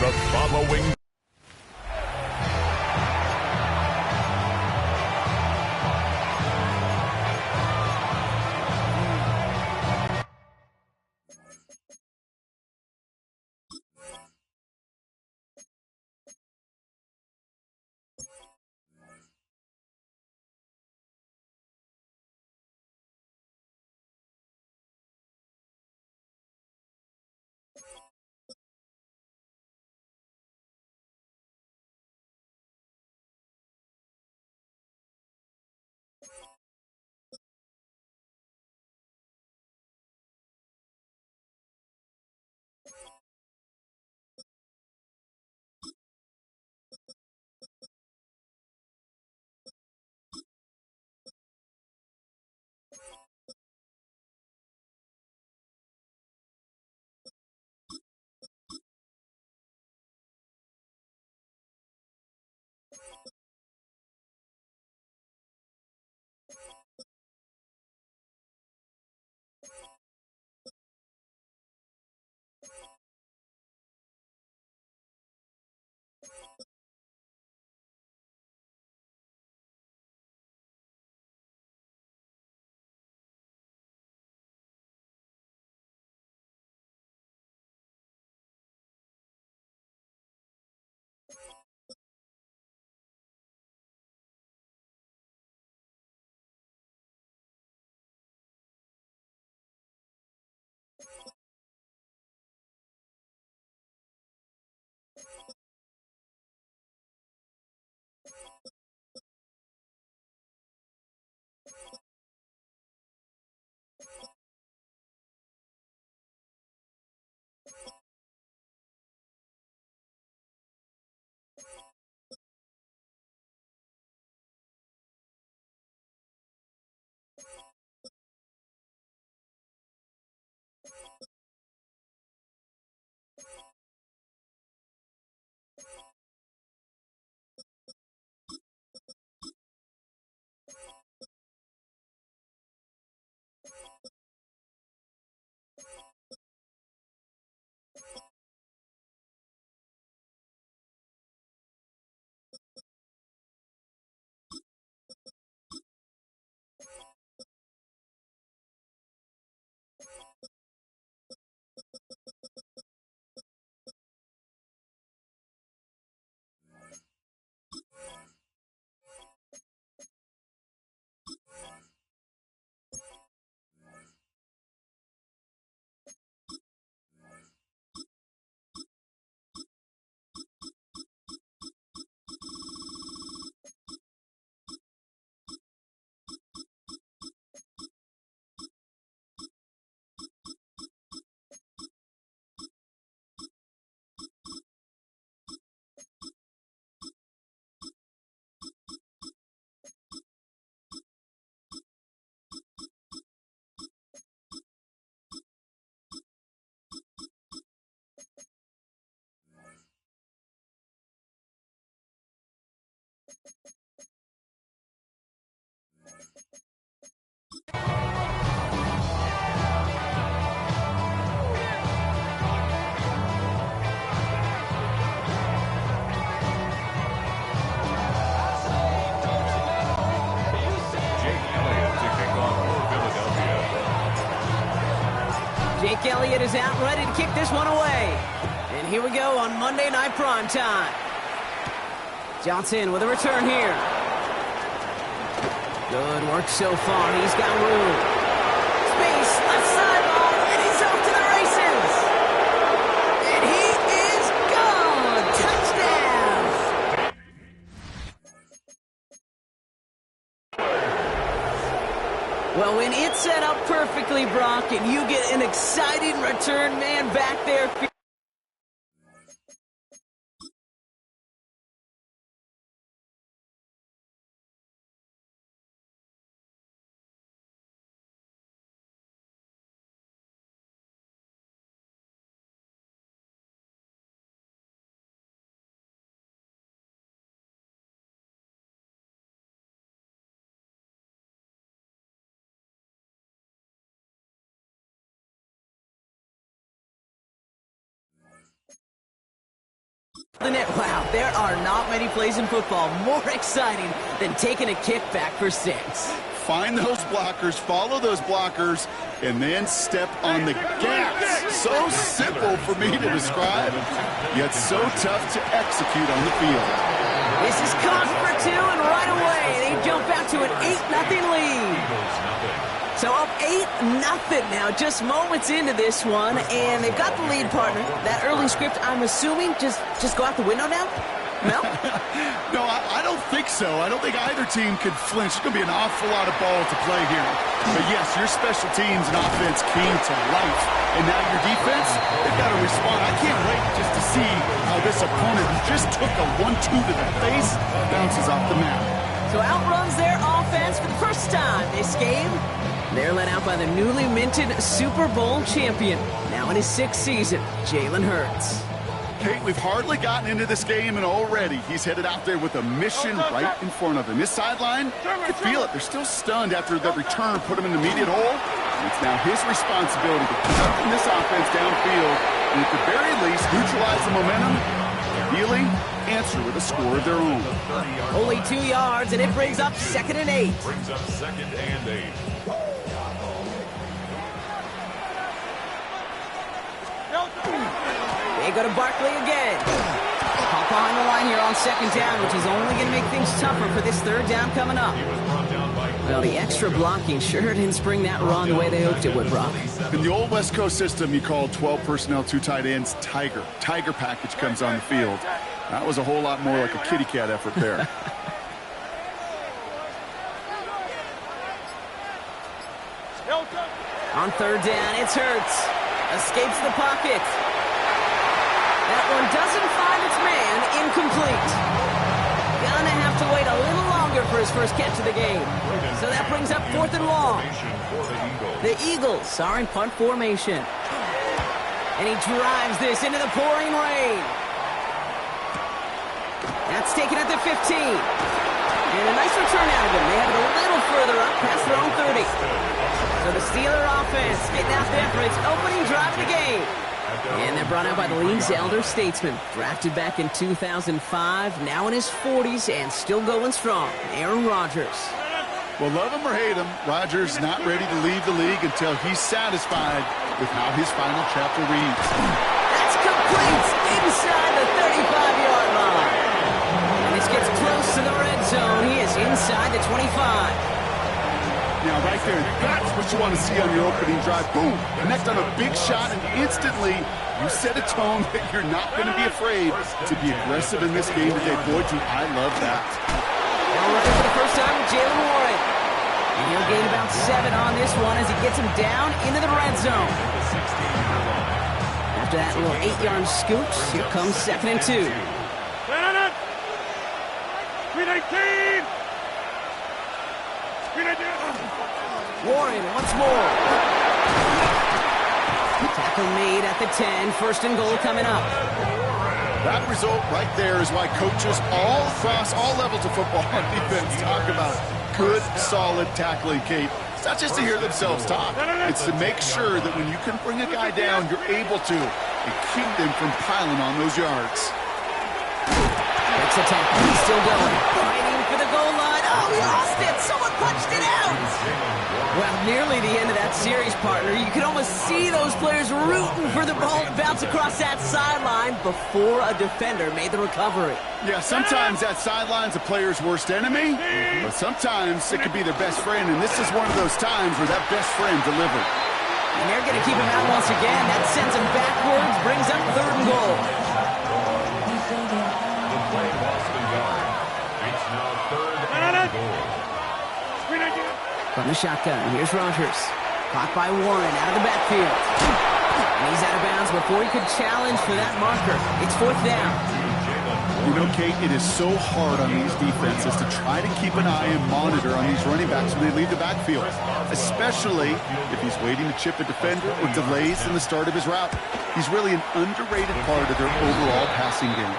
The following Jake Elliott is out ready to kick this one away. And here we go on Monday Night Primetime. Johnson with a return here. Good work so far. He's got room. Space, left sideline, and he's off to the races. And he is gone. Touchdown. Well, when it's set up perfectly, Brock, and you get an exciting return man back there. Wow, there are not many plays in football more exciting than taking a kick back for 6. Find those blockers, follow those blockers, and then step on the gas. So simple for me to describe, yet so tough to execute on the field. This is caught for 2, and right away they jump out to an 8-0 lead. So up 8-0 now, just moments into this one, and they've got the lead partner. That early script, I'm assuming, just go out the window now? No? No, I don't think so. I don't think either team could flinch. It's going to be an awful lot of ball to play here. But yes, your special teams and offense came to life. And now your defense, they've got to respond. I can't wait just to see how this opponent who just took a 1-2 to the face bounces off the map. So outruns their offense for the first time this game. They're led out by the newly minted Super Bowl champion, now in his 6th season, Jalen Hurts. Kate, we've hardly gotten into this game, and already he's headed out there with a mission right in front of him. This sideline, you can feel it. They're still stunned after the return put him in the immediate hole. And it's now his responsibility to conduct this offense downfield and at the very least neutralize the momentum, ideally answer with a score of their own. Only 2 yards, and it brings up 2nd and 8. Brings up 2nd and 8. They go to Barkley again. Caught behind the line here on 2nd down, which is only going to make things tougher for this 3rd down coming up. Well, the extra blocking sure didn't spring that run the way they hoped it would, Brock. In the old West Coast system, you called 12 personnel, 2 tight ends, Tiger. Tiger package comes on the field. That was a whole lot more like a kitty cat effort there. On 3rd down, it's Hurts. Escapes the pocket. That one doesn't find its man. Incomplete. Gonna have to wait a little longer for his first catch of the game. So that brings up 4th and long. The Eagles are in punt formation. And he drives this into the pouring rain. That's taken at the 15. And a nice return out of him. They have it a little further up past their own 30. So the Steeler offense getting out there for its opening drive of the game. And they're brought out by the league's elder statesman. Drafted back in 2005, now in his 40s and still going strong. Aaron Rodgers. Well, love him or hate him, Rodgers not ready to leave the league until he's satisfied with how his final chapter reads. That's complete inside the 35-yard line. And this gets close to the red zone. He is inside the 25. Now, right there, that's what you want to see on your opening drive. Boom! Connect on a big shot, and instantly you set a tone that you're not going to be afraid to be aggressive in this game today. Boy, do I love that. Now looking for the first time with Jalen Warren. And he'll gain about 7 on this one as he gets him down into the red zone. After that little 8-yard scoop, here comes 2nd and 2. 319! Warren once more. Tackle made at the 10. 1st and goal coming up. That result right there is why coaches all across all levels of football on defense talk about good, solid tackling, Kate. It's not just to hear themselves talk. It's to make sure that when you can bring a guy down, you're able to and keep them from piling on those yards. Breaks the tackle. He's still going. Fighting for the goal line. Oh, he lost it. Someone punched it out. Well, nearly the end of that series, partner. You could almost see those players rooting for the ball to bounce across that sideline before a defender made the recovery. Yeah, sometimes that sideline's a player's worst enemy, but sometimes it could be their best friend, and this is one of those times where that best friend delivered. And they're going to keep him out once again. That sends him backwards, brings up 3rd and goal. From the shotgun, here's Rodgers. Caught by Warren out of the backfield. And he's out of bounds before he could challenge for that marker. It's 4th down. You know, Kate, it is so hard on these defenses to try to keep an eye and monitor on these running backs when they leave the backfield, especially if he's waiting to chip a defender or delays in the start of his route. He's really an underrated part of their overall passing game.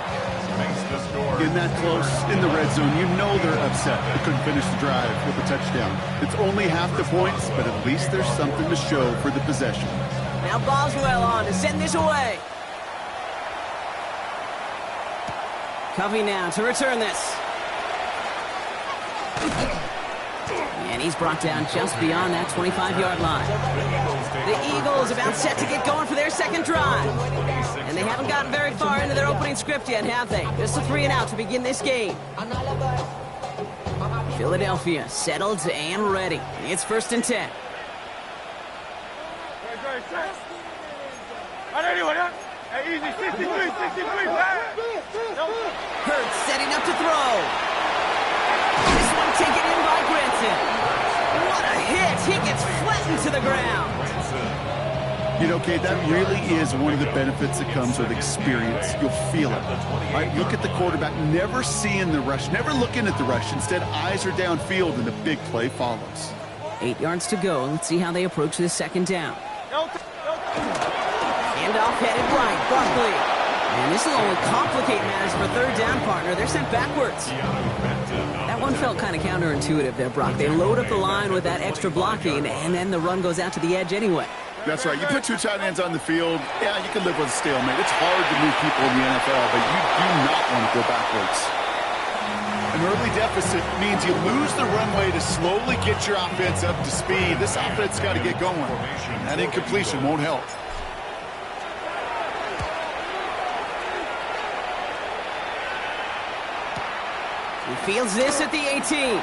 In that close, in the red zone, you know they're upset they couldn't finish the drive with a touchdown. It's only half the points, but at least there's something to show for the possession. Now Boswell on to send this away. Covey now to return this. And he's brought down just beyond that 25-yard line. The Eagles about set to get going for their second drive. And they haven't gotten very far into their opening script yet, have they? Just a 3-and-out to begin this game. Philadelphia settled and ready. It's 1st and 10. Hurts setting up to throw. This one taken in by Granson. What a hit! He gets flattened to the ground. You know, Kate, that really is one of the benefits that comes with experience. You'll feel it. All right, look at the quarterback, never seeing the rush, never looking at the rush. Instead, eyes are downfield, and a big play follows. 8 yards to go. Let's see how they approach this second down. Handoff headed right, Barkley. And this will only complicate matters for third down, partner. They're sent backwards. That one felt kind of counterintuitive there, Brock. They load up the line with that extra blocking, and then the run goes out to the edge anyway. That's right. You put 2 tight ends on the field, yeah, you can live with a stalemate. It's hard to move people in the NFL, but you do not want to go backwards. An early deficit means you lose the runway to slowly get your offense up to speed. This offense got to get going. That incompletion won't help. He fields this at the 18. He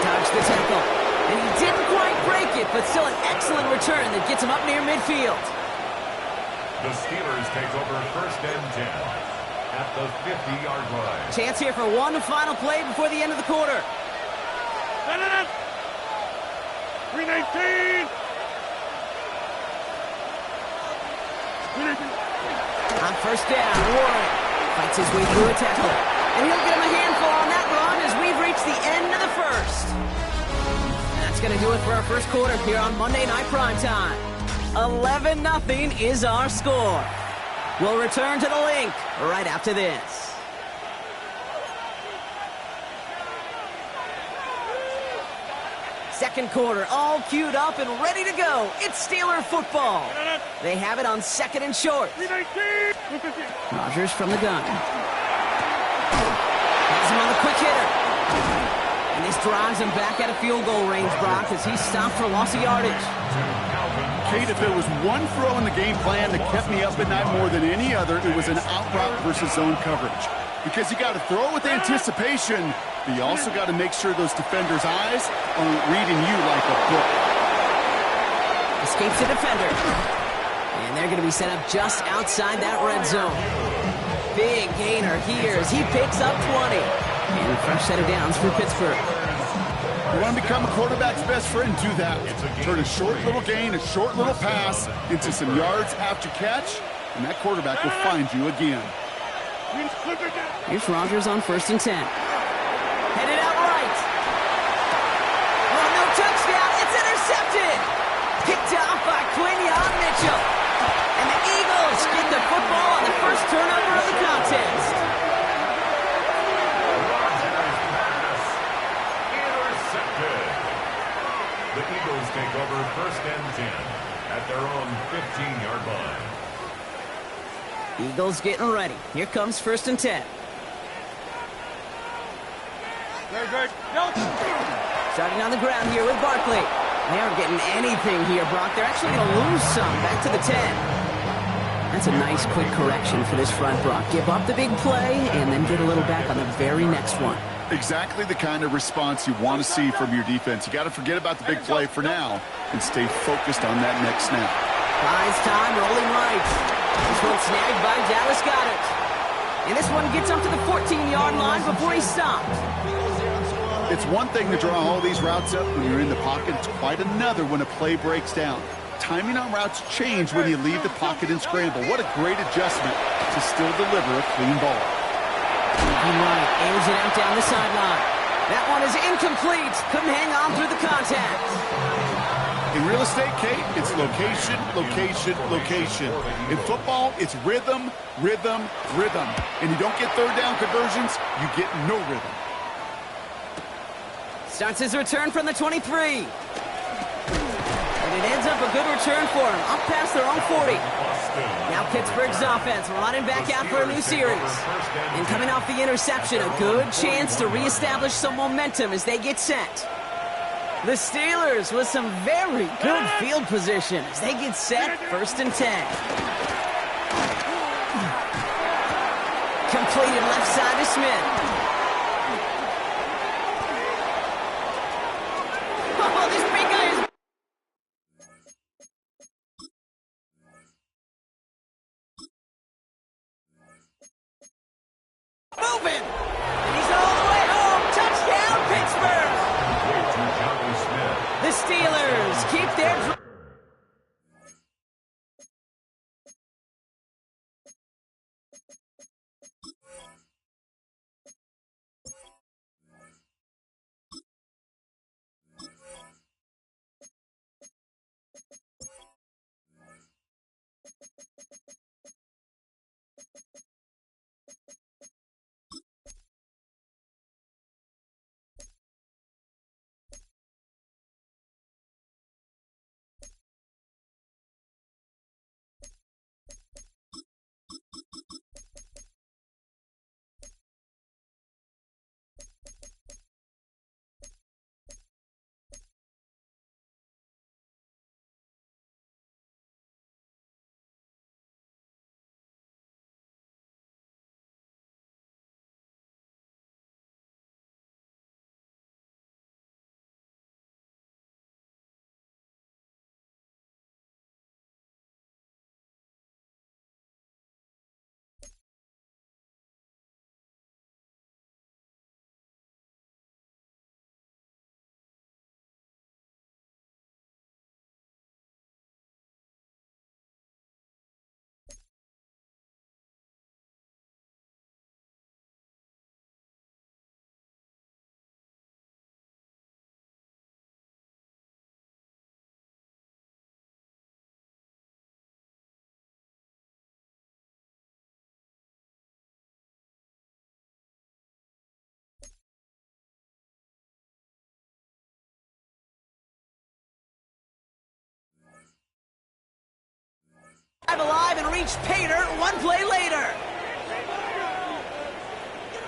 dodged the tackle. And he didn't quite break it, but still an excellent return that gets him up near midfield. The Steelers take over 1st and 10 at the 50-yard line. Chance here for one final play before the end of the quarter. 319. On 1st down, Warren fights his way through a tackle. And he'll get him a handful on that run as we've reached the end of the first. That's going to do it for our first quarter here on Monday Night Primetime. 11-0 is our score. We'll return to the link right after this. Second quarter, all queued up and ready to go. It's Steeler football. They have it on 2nd and short. Rodgers from the gun. Has him on the quick hitter. And this drives him back out of field goal range, Brock, as he's stopped for loss of yardage. Kate, if there was one throw in the game plan that kept me up at night more than any other, it was an out route versus zone coverage. Because you got to throw with anticipation, but you also got to make sure those defenders' eyes aren't reading you like a book. Escapes the defender. And they're going to be set up just outside that red zone. Big gainer here as he picks up 20. And a fresh set of downs for Pittsburgh. You want to become a quarterback's best friend, do that. Turn a short little gain, a short little pass into some yards after catch, and that quarterback will find you again. Here's Rodgers on 1st and 10. Headed out right. Oh, no touchdown. It's intercepted. Picked off by Quinion Mitchell. And the Eagles get the football on the first turnover of the contest. Intercepted. The Eagles take over 1st and 10 at their own 15-yard line. Eagles getting ready. Here comes 1st and 10. Starting on the ground here with Barkley. They aren't getting anything here, Brock. They're actually going to lose some. Back to the 10. That's a nice quick correction for this front, Brock. Give up the big play and then get a little back on the very next one. Exactly the kind of response you want to see from your defense. You got to forget about the big play for now and stay focused on that next snap. Buys time, rolling right. This one snagged by Dallas Goedert. And this one gets up to the 14-yard line before he stopped. It's one thing to draw all these routes up when you're in the pocket. It's quite another when a play breaks down. Timing on routes change when you leave the pocket and scramble. What a great adjustment to still deliver a clean ball. Right, aims it out down the sideline. That one is incomplete. Couldn't hang on through the contact. In real estate, Kate, it's location, location, location. In football, it's rhythm, rhythm, rhythm. And you don't get third down conversions, you get no rhythm. Starts his return from the 23. They're it ends up a good return for them, up past their own 40. Now Pittsburgh's offense running back out for a new series. And coming off the interception, a good chance to reestablish some momentum as they get set. The Steelers with some very good field position as they get set, 1st and 10. Completed left side to Smith. Oh, this big guy is... moving! And he's all the way home. Touchdown, Pittsburgh! The Steelers keep their... alive and reach Pater one play later.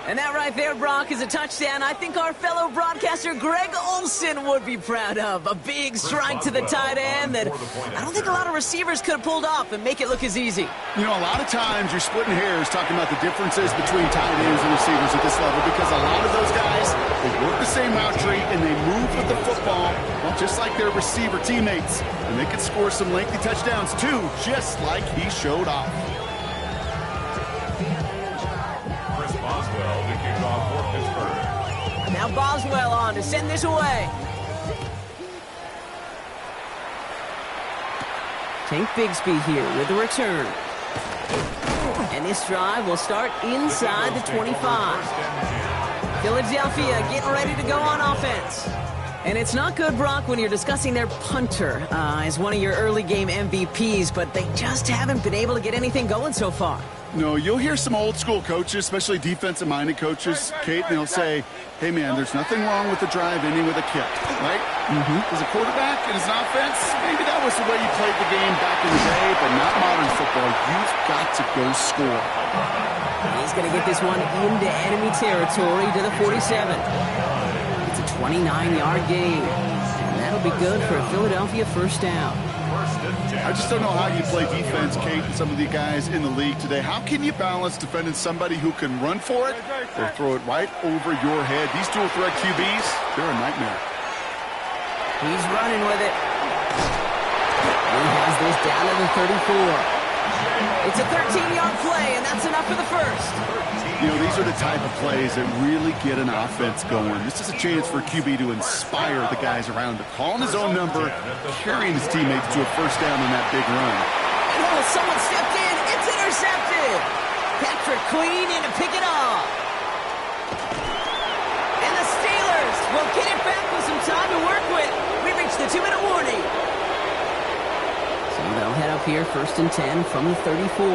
And that right there, Brock, is a touchdown I think our fellow broadcaster Greg Olson would be proud of. A big strike to the tight end that I don't think a lot of receivers could have pulled off and make it look as easy. You know, a lot of times you're splitting hairs talking about the differences between tight ends and receivers at this level because a lot of those guys, they work the same route tree and they move with the football, well, just like their receiver teammates. And they can score some lengthy touchdowns too, just like he showed off. Now Boswell on to send this away. Tank Bigsby here with the return. And this drive will start inside the 25. Philadelphia getting ready to go on offense. And it's not good, Brock, when you're discussing their punter as one of your early game MVPs, but they just haven't been able to get anything going so far. No, you'll hear some old school coaches, especially defensive-minded coaches, Kate, and they'll say, hey, man, there's nothing wrong with the drive ending with a kick, right? As a quarterback and as an offense, maybe that was the way you played the game back in the day, but not modern football. You've got to go score. He's going to get this one into enemy territory to the 47. It's a 29-yard gain, and that'll be good for a Philadelphia first down. I just don't know how you play defense, Kate, and some of the guys in the league today. How can you balance defending somebody who can run for it or throw it right over your head? These dual threat QBs, they're a nightmare. He's running with it. He has this down to the 34. It's a 13-yard play, and that's enough for the first. You know, these are the type of plays that really get an offense going. This is a chance for QB to inspire the guys around him. Calling his own number, carrying his teammates to a first down on that big run. And oh, someone stepped in. It's intercepted. Patrick Queen in to pick it off. And the Steelers will get it back with some time to work with. We reached the 2-minute warning. So they'll head up here, 1st and 10 from the 34.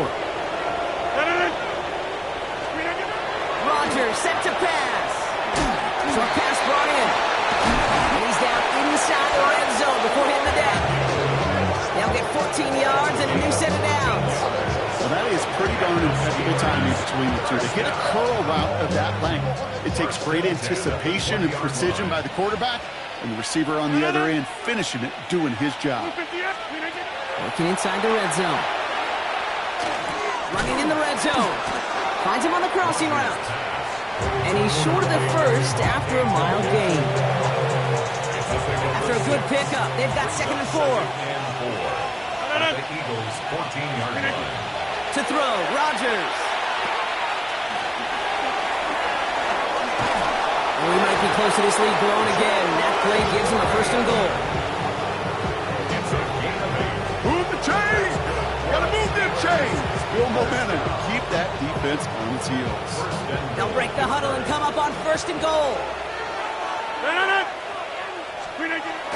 Set to pass. Short pass brought in. And he's down inside the red zone before hitting the deck. 14 yards and a new set of downs. Well, that is pretty darn impeccable timing between the two. To hit a curl route of that length, it takes great anticipation and precision by the quarterback, and the receiver on the other end finishing it, doing his job. Working inside the red zone. Running in the red zone. Finds him on the crossing route. And he's short of the first after a mild gain. After a good pickup, they've got 2nd and 4. The Eagles' 14-yard line. To throw, Rodgers. Oh, he might be close to this lead blown again. That play gives him a 1st and goal. It's a gain of 8. Move the chains! Gotta move them chains! Build momentum. Keep that defense on its heels. They'll break the huddle and come up on 1st and goal.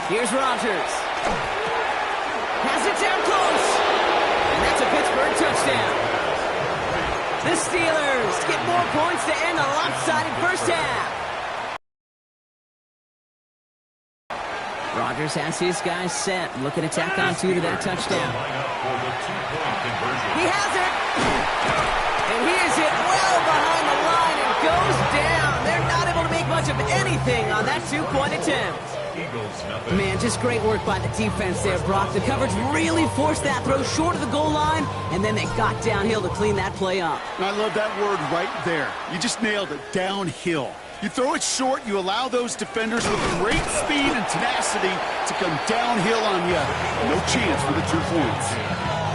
Here's Rodgers. Has it down close. And that's a Pittsburgh touchdown. The Steelers get more points to end a lopsided first half. Rodgers has his guys set. Looking to tack on 2 to that touchdown. He has it. And he is hit well behind the line and goes down. They're not able to make much of anything on that 2-point attempt. Man, just great work by the defense there, Brock. The coverage really forced that throw short of the goal line, and then they got downhill to clean that play up. I love that word right there. You just nailed it, downhill. You throw it short, you allow those defenders with great speed and tenacity to come downhill on you. No chance for the 2 points.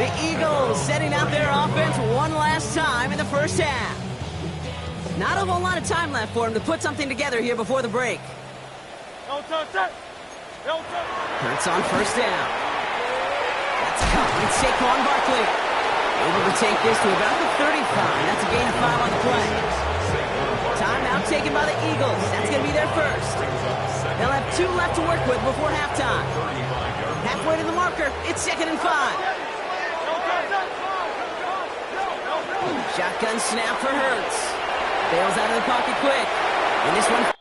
The Eagles setting out their offense one last time in the first half. Not a whole lot of time left for them to put something together here before the break. Hurts on 1st down. That's caught. It's Saquon Barkley. Able to take this to about the 35. That's a gain of 5 on the play. Timeout taken by the Eagles. That's going to be their first. They'll have 2 left to work with before halftime. Halfway to the marker. It's 2nd and 5. Shotgun snap for Hurts. Bails out of the pocket quick. And this one...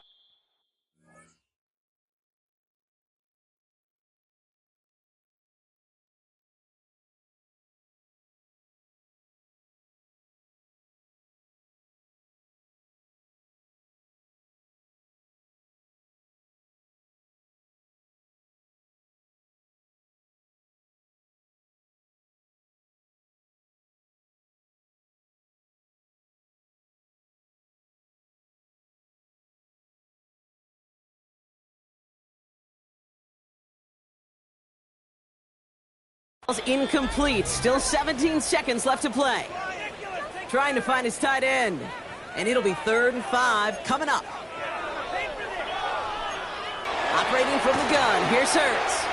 Incomplete. Still 17 seconds left to play. Trying to find his tight end. And it'll be 3rd and 5 coming up. Operating from the gun. Here's Hurts.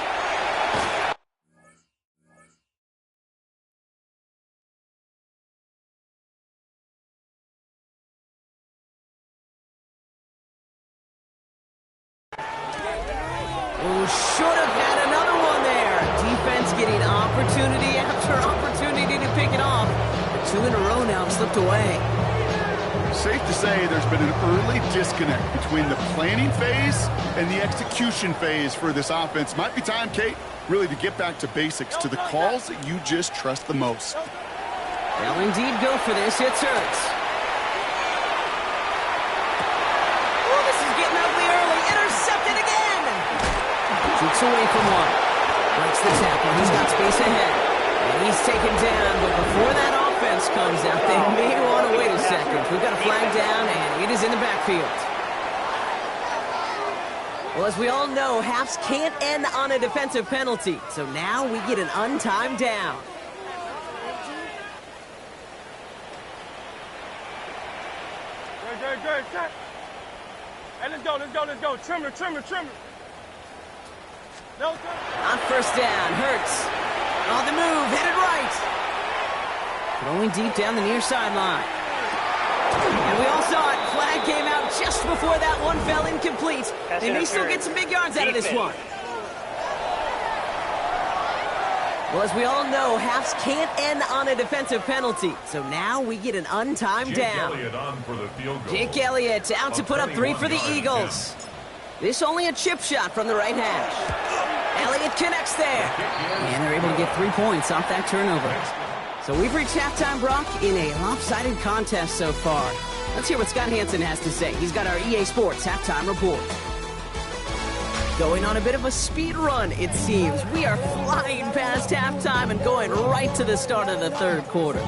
Oh, should have had another one there. Defense getting opportunity after opportunity to pick it off. 2 in a row now have slipped away. Safe to say there's been an early disconnect between the planning phase and the execution phase for this offense. Might be time, Kate, really to get back to basics, to the calls that you just trust the most. They'll indeed go for this. It's Hurts. Oh, this is getting ugly early. Intercepted again. Shoots away from one. Breaks the tackle. He's got space ahead. And he's taken down, but before that offense comes out, they may want to wait a second. We've got a flag down, and it is in the backfield. Well, as we all know, halves can't end on a defensive penalty. So now we get an untimed down. Good. Hey, let's go. Trimmer. On 1st down, Hurts. On the move, headed right. Throwing deep down the near sideline. And we all saw it. Flag came out just before that one fell incomplete. They may still get some big yards out of this one. Well, as we all know, halves can't end on a defensive penalty. So now we get an untimed down. Elliott on for the field goal. Jake Elliott out to put up 3 for the Eagles. This only a chip shot from the right hash. Elliott connects there. And they're able to get 3 points off that turnover. So we've reached halftime, Brock, in a lopsided contest so far. Let's hear what Scott Hansen has to say. He's got our EA Sports halftime report. Going on a bit of a speed run, it seems. We are flying past halftime and going right to the start of the third quarter.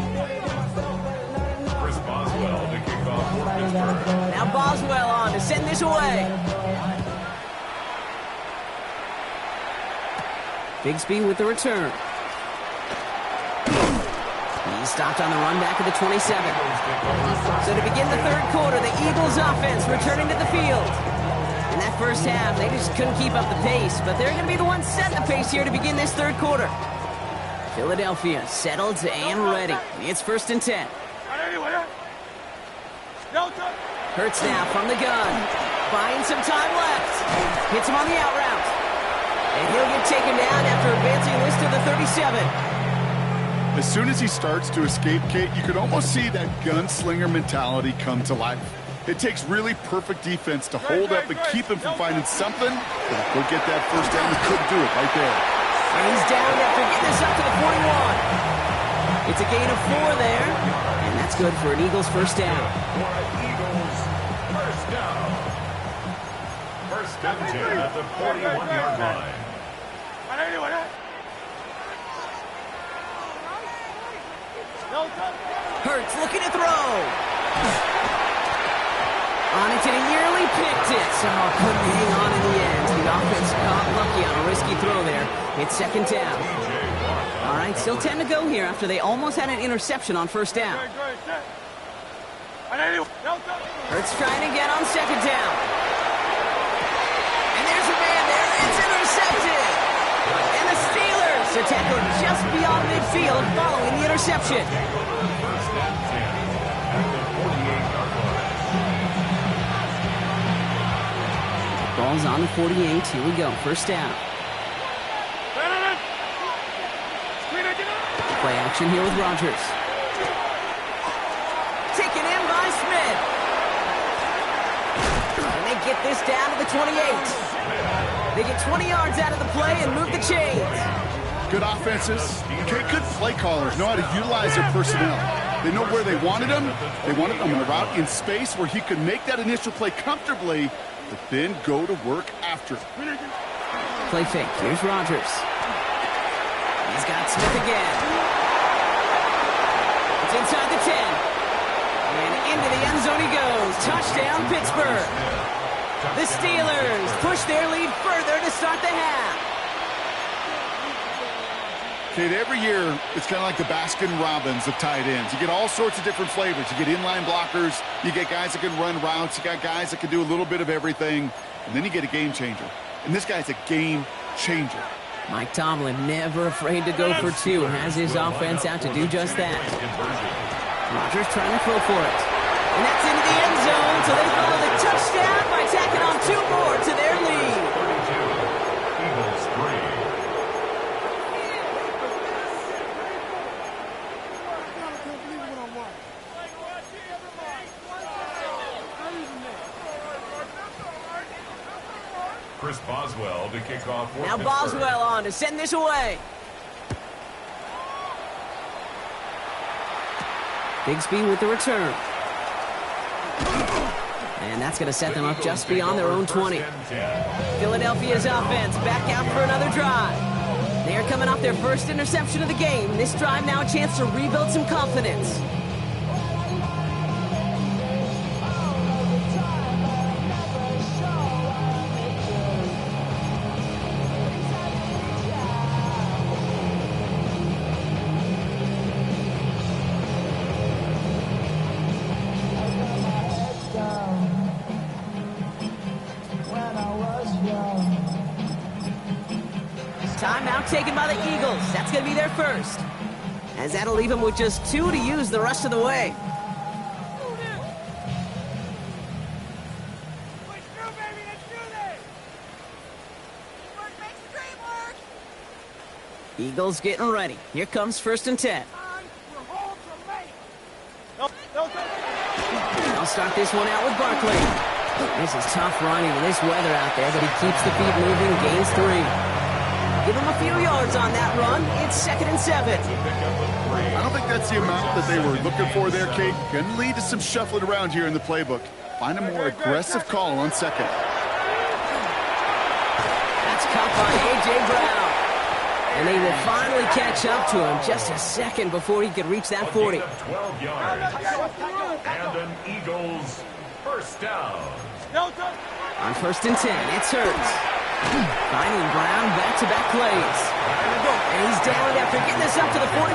Chris Boswell to kick off for Pittsburgh. Now Boswell on to send this away. Bigsby with the return. He's stopped on the run back at the 27. So to begin the third quarter, the Eagles offense returning to the field. In that first half, they just couldn't keep up the pace, but they're going to be the ones setting the pace here to begin this third quarter. Philadelphia settled and ready. It's 1st and 10. Hurts now from the gun. Buying some time left. Hits him on the out route. And he'll get taken down after advancing this to the 37. As soon as he starts to escape, Kate, you could almost see that gunslinger mentality come to life. It takes really perfect defense to hold up and keep him from finding something. Go get that first down. He couldn't do it right there. And he's down after getting this up to the 41. It's a gain of 4 there. And that's good for an Eagles first down. For an Eagles first down. 1st and 10 at the 41-yard line. Hurts looking to throw. On it, and he nearly picked it. So couldn't hang on in the end. The offense got lucky on a risky throw there. It's 2nd down. All right, still 10 to go here after they almost had an interception on 1st down. Hurts trying again on 2nd down. And there's a man there. It's intercepted. And the Steelers are tackled just beyond midfield following the interception. Ball's on the 48. Here we go. 1st down. Play action here with Rodgers. Taken in by Smith. And they get this down to the 28. They get 20 yards out of the play and move the chains. Good offenses. Okay, good play callers know how to utilize their personnel. They know where they wanted him. They wanted him in a route in space where he could make that initial play comfortably, but then go to work after. Play fake. Here's Rodgers. He's got Smith again. It's inside the 10. And into the end zone he goes. Touchdown, Pittsburgh. The Steelers push their lead further to start the half. Kate, every year, it's kind of like the Baskin-Robbins of tight ends. You get all sorts of different flavors. You get inline blockers. You get guys that can run routes. You got guys that can do a little bit of everything. And then you get a game changer. And this guy's a game changer. Mike Tomlin never afraid to go for 2. Has his offense out to do just that. Rodgers trying to throw for it. And that's into the end zone. So they follow the touchdown by tacking on 2 more to their lead. 32. Eagles 3. Chris Boswell to kick off for Now Pittsburgh. Boswell on to send this away. Bigsby with the return. And that's going to set them up just beyond their own 20. Philadelphia's offense back out for another drive. They are coming off their first interception of the game. This drive now a chance to rebuild some confidence. Timeout taken by the Eagles. That's going to be their first. As that'll leave them with just 2 to use the rest of the way. Eagles getting ready. Here comes 1st and 10. They'll start this one out with Barkley. This is tough running in this weather out there, but he keeps the feet moving, gains 3. few yards on that run. It's 2nd and 7. I don't think that's the amount that they were looking for there, Kate. Going to lead to some shuffling around here in the playbook. Find a more aggressive call on 2nd. That's caught by A.J. Brown. And they will finally catch up to him just a second before he could reach that 40. 12 yards. And an Eagles first down. On 1st and 10, it's Hurts. Finding Brown back-to-back plays. And he's down after getting this up to the 41.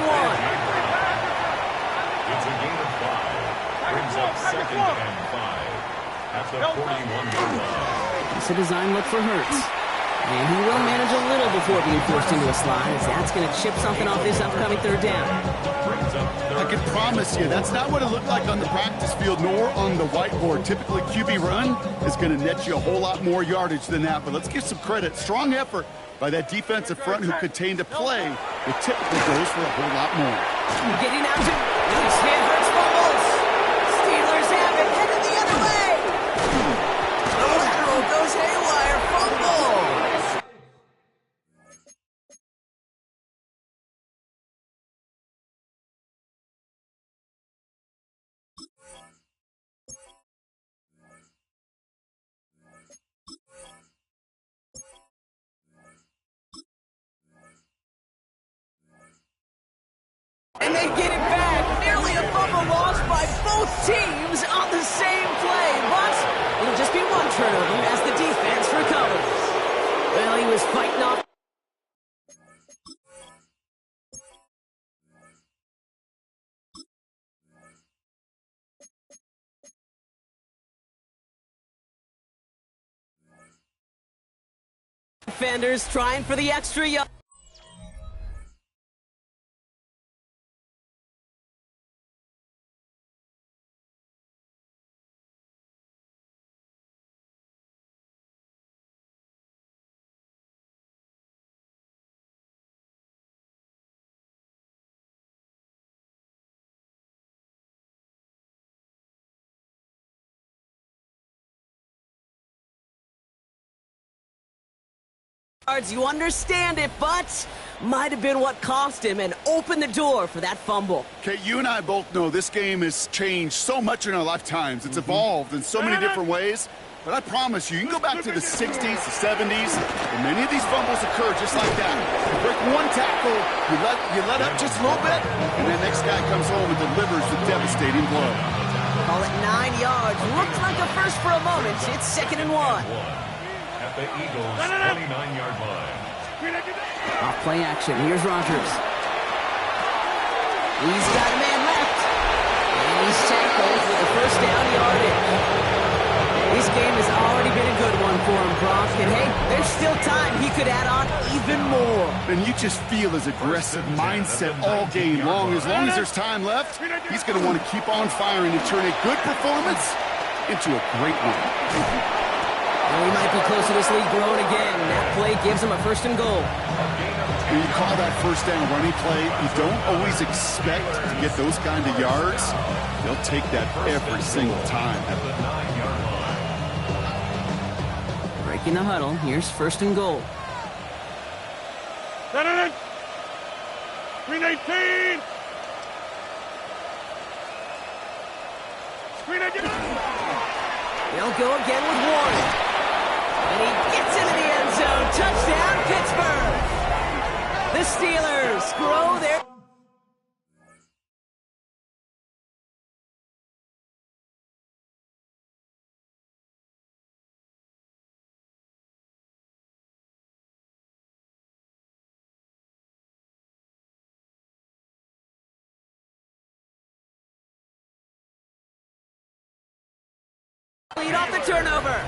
It's a gain of 5. Brings up 2nd and 5 at the 41-yard line. It's a design look for Hurts. And he will manage a little before being forced into a slide, as that's going to chip something off this upcoming 3rd down. I can promise you, that's not what it looked like on the practice field nor on the whiteboard. Typically, QB run is going to net you a whole lot more yardage than that. But let's give some credit. Strong effort by that defensive front who contained a play that typically goes for a whole lot more. Getting out to nice hit, Hurts fumbles. Steelers have it, headed the other way. The lateral goes haywire, fumble. And they get it back. Nearly a fumble lost by both teams on the same play. But it'll just be one turnover as the defense recovers. Well, he was fighting off. Defenders trying for the extra yard. You understand it, but might have been what cost him and opened the door for that fumble. Okay, you and I both know this game has changed so much in our lifetimes. It's evolved in so many different ways. But I promise you, you can go back to the 60s, the 70s, and many of these fumbles occur just like that. You break one tackle, you let up just a little bit, and the next guy comes home and delivers the devastating blow. Call it 9 yards. Looked like a first for a moment. It's 2nd and 1. At the Eagles' 29-yard line. Off play action. Here's Rodgers. He's got a man left. And he's tackled with the first down yardage. This game has already been a good one for him, Brock. And hey, there's still time he could add on even more. And you just feel his aggressive mindset all game long. As long as there's time left, he's going to want to keep on firing and turn a good performance into a great one. Well, he might be close to this league growing again. That play gives him a 1st and goal. When you call that first down running play, you don't always expect to get those kind of yards. They'll take that every single time. Breaking the huddle. Here's 1st and goal. 319. They'll go again with Warren. And he gets into the end zone. Touchdown, Pittsburgh. The Steelers grow their... lead off the turnover.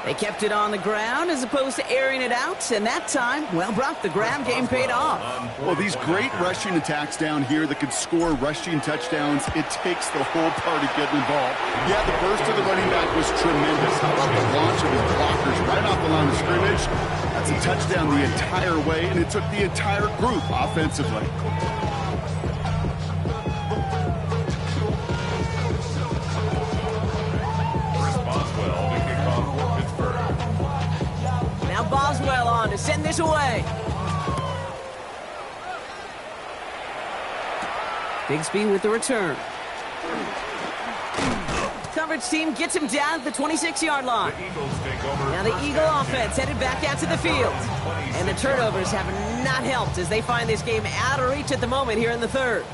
They kept it on the ground as opposed to airing it out, and that time, well, Brock, the ground game paid off. Well, these great rushing attacks down here that can score rushing touchdowns, it takes the whole party getting involved. Yeah, the burst of the running back was tremendous. How about the launch of his blockers right off the line of scrimmage? That's a touchdown the entire way, and it took the entire group offensively. Boswell on send this away. Bigsby with the return. Coverage team gets him down at the 26-yard line. Now the Eagle offense headed back out to the field. And the turnovers have not helped as they find this game out of reach at the moment here in the third.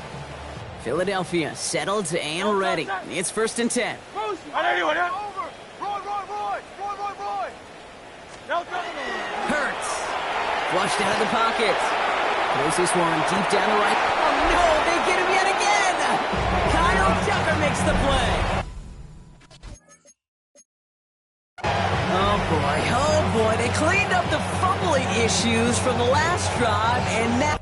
Philadelphia settled and ready. It's 1st and 10. Hurts. Flushed out of the pocket. Throws this one deep down the right. Oh no, they get him yet again. Kyle Tucker makes the play. Oh boy, they cleaned up the fumbling issues from the last drive, and now...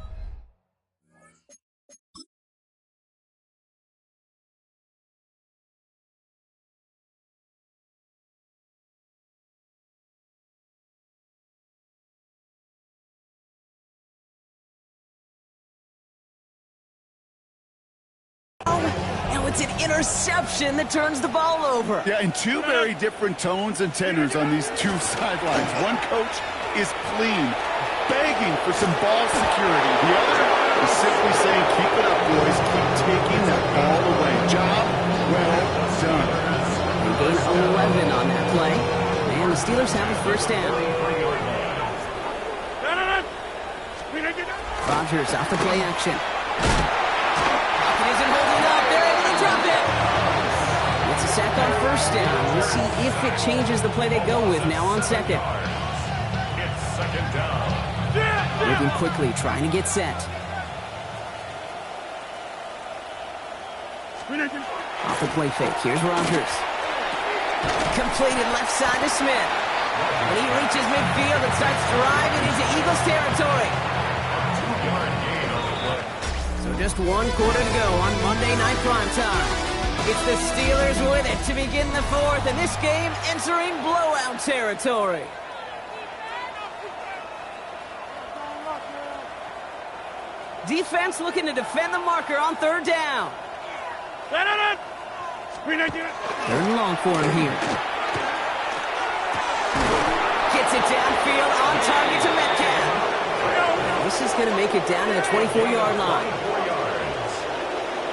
Now it's an interception that turns the ball over. Yeah, and two very different tones and tenors on these two sidelines. One coach is clean, begging for some ball security. The other is simply saying, keep it up, boys. Keep taking that ball away. Job well done. They gain 11 on that play. And the Steelers have a 1st down. Rodgers off the play action. It isn't holding up. They're able to drop it. It's a sack on 1st down. We'll see if it changes the play they go with now on 2nd. It's 2nd down. Moving quickly, trying to get set. Off the play fake. Here's Rodgers. Completed left side to Smith. And he reaches midfield and starts driving into Eagles territory. So just 1 quarter to go on Monday Night Primetime. It's the Steelers with it to begin the 4th, and this game entering blowout territory. Defense looking to defend the marker on 3rd down. 3rd and long for him here. Gets it downfield on target to Metcalf. This is going to make it down to the 24-yard line.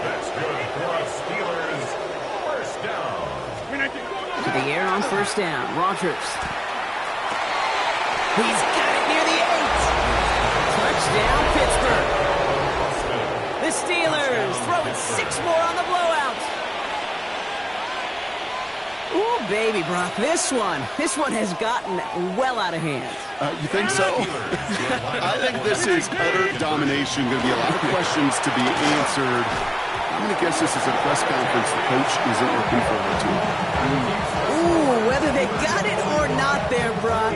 That's good for us Steelers. 1st down. To the air on 1st down. Rodgers. He's got it near the 8. Touchdown, Pittsburgh. The Steelers throwing 6 more on the blowout. Ooh, baby, Brock, this one has gotten well out of hand. You think so? I think this is utter domination. Going to be a lot of questions to be answered. I'm going to guess this is a press conference the coach isn't looking forward to. Ooh, whether they got it or not there, Brock,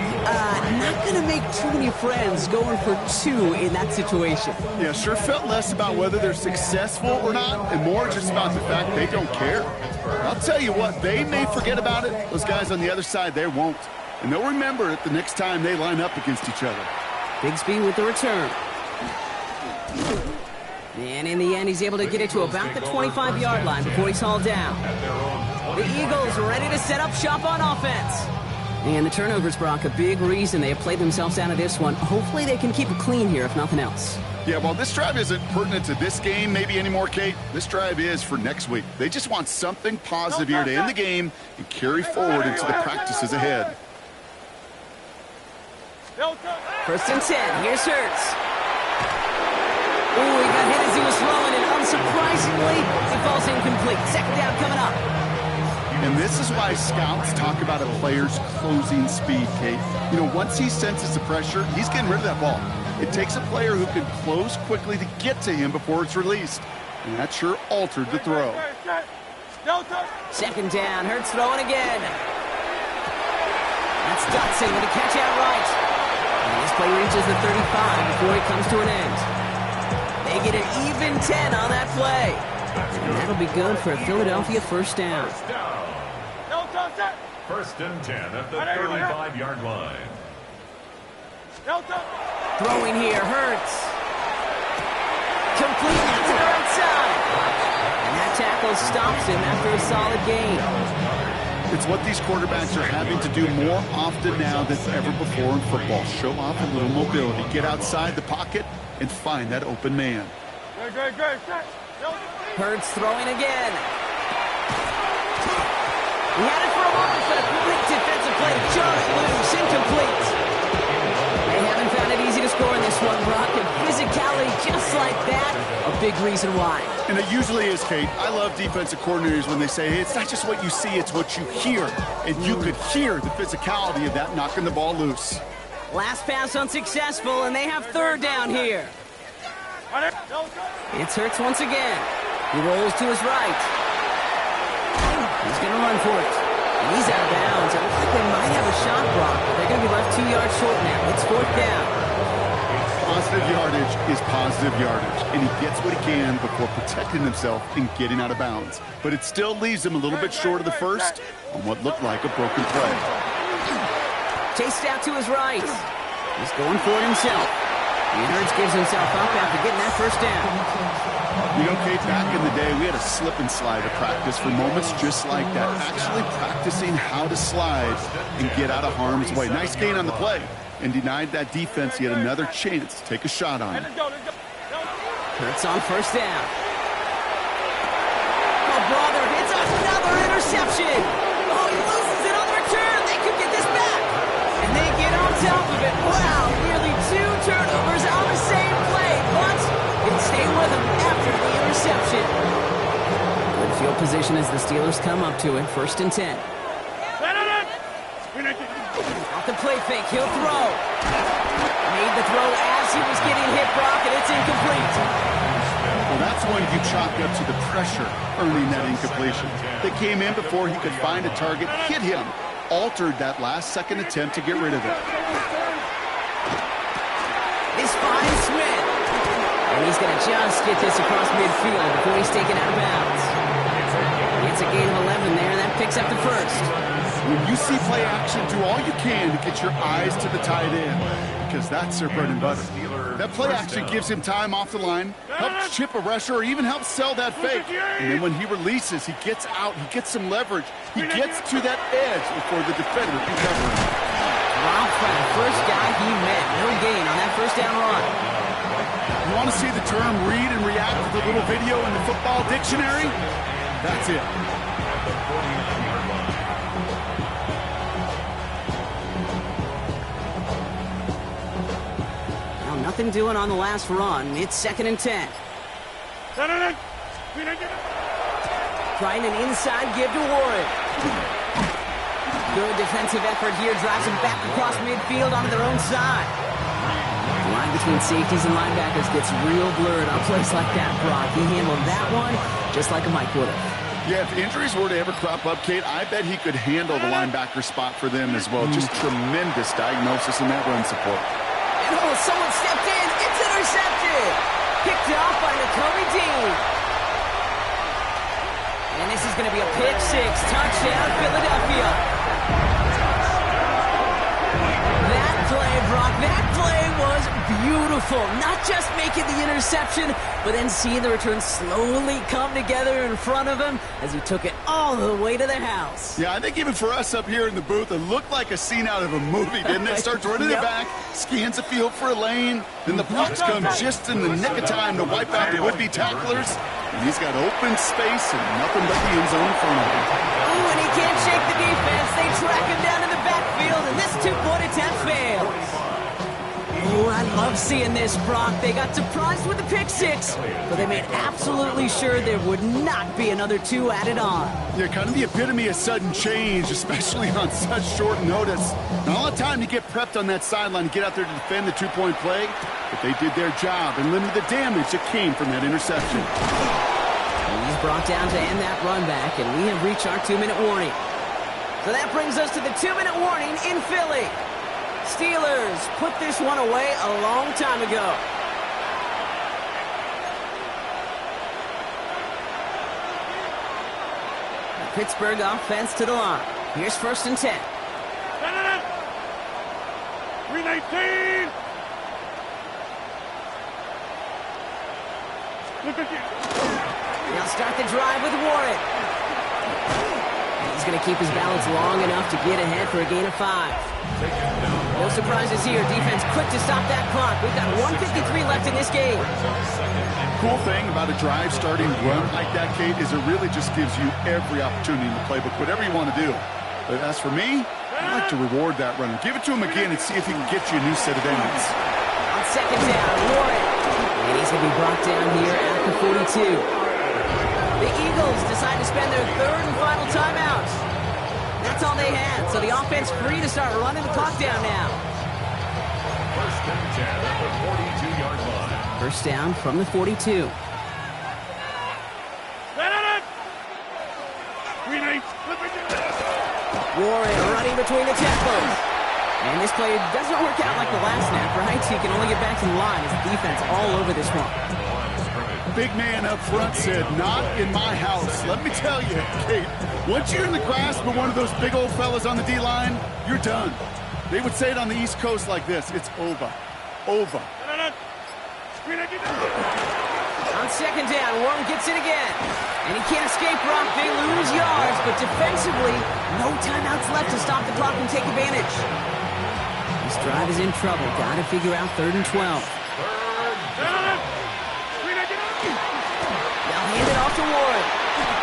not going to make too many friends going for 2 in that situation. Yeah, sure felt less about whether they're successful or not, and more just about the fact they don't care. I'll tell you what, they may forget about it. Those guys on the other side, they won't. And they'll remember it the next time they line up against each other. Bigsby with the return. And in the end, he's able to get it to about the 25-yard line before he's hauled down. The Eagles ready to set up shop on offense. And the turnovers, Brock, a big reason they have played themselves out of this one. Hopefully they can keep it clean here, if nothing else. Yeah, well, this drive isn't pertinent to this game maybe anymore, Kate. This drive is for next week. They just want something positive here to end the game and carry forward into the practices ahead. 1st and 10. Here's Hurts. Ooh, he got hit as he was throwing, and unsurprisingly, he falls incomplete. 2nd down coming up. And this is why scouts talk about a player's closing speed, Kate. You know, once he senses the pressure, he's getting rid of that ball. It takes a player who can close quickly to get to him before it's released. And that sure altered the throw. 2nd down, Hurts throwing again. That's Dotson with a catch out right. And this play reaches the 35 before it comes to an end. They get an even 10 on that play. And that'll be good for a Philadelphia 1st down. 1st and 10 at the 35-yard line. Throwing here, Hurts. Complete to the right side. And that tackle stops him after a solid gain. It's what these quarterbacks are having to do more often now than ever before in football. Show off a little mobility, get outside the pocket, and find that open man. Great. Hurts throwing again. He had it for a moment, but a quick defensive play just loose, incomplete. They haven't found it easy to score in this one, Brock, and physicality just like that, a big reason why. And it usually is, Kate. I love defensive coordinators when they say, hey, it's not just what you see, it's what you hear. And you could hear the physicality of that knocking the ball loose. Last pass unsuccessful, and they have third down here. It's Hurts once again. He rolls to his right. He's going to run for it. And he's out of bounds. It looks like they might have a shot, Brock, but they're going to be left 2 yards short now. It's fourth down. Positive yardage is positive yardage, and he gets what he can before protecting himself and getting out of bounds. But it still leaves him a little bit short of the first on what looked like a broken play. Chased out to his right. He's going for it himself. And Hurts gives himself up after getting that first down. You know, Kate, back in the day, we had a slip and slide of practice for moments just like that. Actually practicing how to slide and get out of harm's way. Nice gain on the play. And denied that defense yet another chance to take a shot on him. Hurts on first down. Oh, brother, it's another interception. Oh, he loses it on the return. They could get this back. And they get on top of it. Wow, nearly 2 turnovers on the same play. But it stayed with him after the interception. Good field position as the Steelers come up to it. 1st and 10. Off the play fake, he'll throw. Made the throw as he was getting hit, Brock, and it's incomplete. Well, that's when you chalk up to the pressure earning that incompletion. They came in before he could find a target, hit him, altered that last-second attempt to get rid of it. This finds Smith. And he's going to just get this across midfield before he's taken out of bounds. It's a gain of 11 there, and that picks up the first. When you see play action, do all you can to get your eyes to the tight end, because that's their bread and butter. That play action gives him time off the line, helps chip a rusher, or even helps sell that fake. And then when he releases, he gets out, he gets some leverage. He gets to that edge before the defender can cover him. Ralph by the first guy he met. No gain on that first down run. You want to see the term read and react with a little video in the football dictionary? That's it. Nothing doing on the last run. It's 2nd and 10. Trying an inside give to Warren. Good defensive effort here. Drives them back across midfield onto their own side. The line between safeties and linebackers gets real blurred on plays like that, Brock. He handled that one just like a Mike would have. Yeah, if injuries were to ever crop up, Kate, I bet he could handle the linebacker spot for them as well. Just tremendous diagnosis in that run support. Oh, someone stepped in. It's intercepted. Picked off by Nakobe Dean. And this is going to be a pick 6. Touchdown, Philadelphia. That play, Brock, that play was beautiful. Not just making the interception, but then seeing the return slowly come together in front of him as he took it all the way to the house. Yeah, I think even for us up here in the booth, it looked like a scene out of a movie, didn't it? Starts running it back, scans the field for a lane, then the blocks come just in the nick of time to wipe out the would-be tacklers, and he's got open space and nothing but the end zone in front of him. Ooh, and he can't shake the defense. They track him down in the backfield, and this 2-point attempt fails. Ooh, I love seeing this, Brock. They got surprised with the pick 6, but they made absolutely sure there would not be another 2 added on. Yeah, kind of the epitome of sudden change, especially on such short notice. Not a lot of time to get prepped on that sideline to get out there to defend the 2-point play, but they did their job and limited the damage that came from that interception. And he's brought down to end that run back, and we have reached our 2-minute warning. So that brings us to the 2-minute warning in Philly. Steelers put this one away a long time ago. The Pittsburgh offense to the line. Here's 1st and 10. 319. They'll start the drive with Warren. He's going to keep his balance long enough to get ahead for a gain of 5. No surprises here. Defense quick to stop that clock. We've got 1:53 left in this game. Cool thing about a drive starting run like that, Kate, is it really just gives you every opportunity in the playbook, whatever you want to do. But as for me, I like to reward that runner. Give it to him again and see if he can get you a new set of downs. On second down, Warren. And he's going to be brought down here at the 42. The Eagles decide to spend their third and final timeout. That's all they had, so the offense free to start running the clock down now. First and 10 at the 42-yard line. First down from the 42. Warren running between the tackles. And this play doesn't work out like the last snap, right? He can only get back to the line as the defense all over this one. Big man up front said, not in my house. Let me tell you, Kate, once you're in the grasp of one of those big old fellas on the D-line, you're done. They would say it on the East Coast like this, it's over. Over. On second down, Warren gets it again. And he can't escape Rock. They lose yards, but defensively, no timeouts left to stop the clock and take advantage. This drive is in trouble. Got to figure out 3rd and 12. Now hand it off to Warren.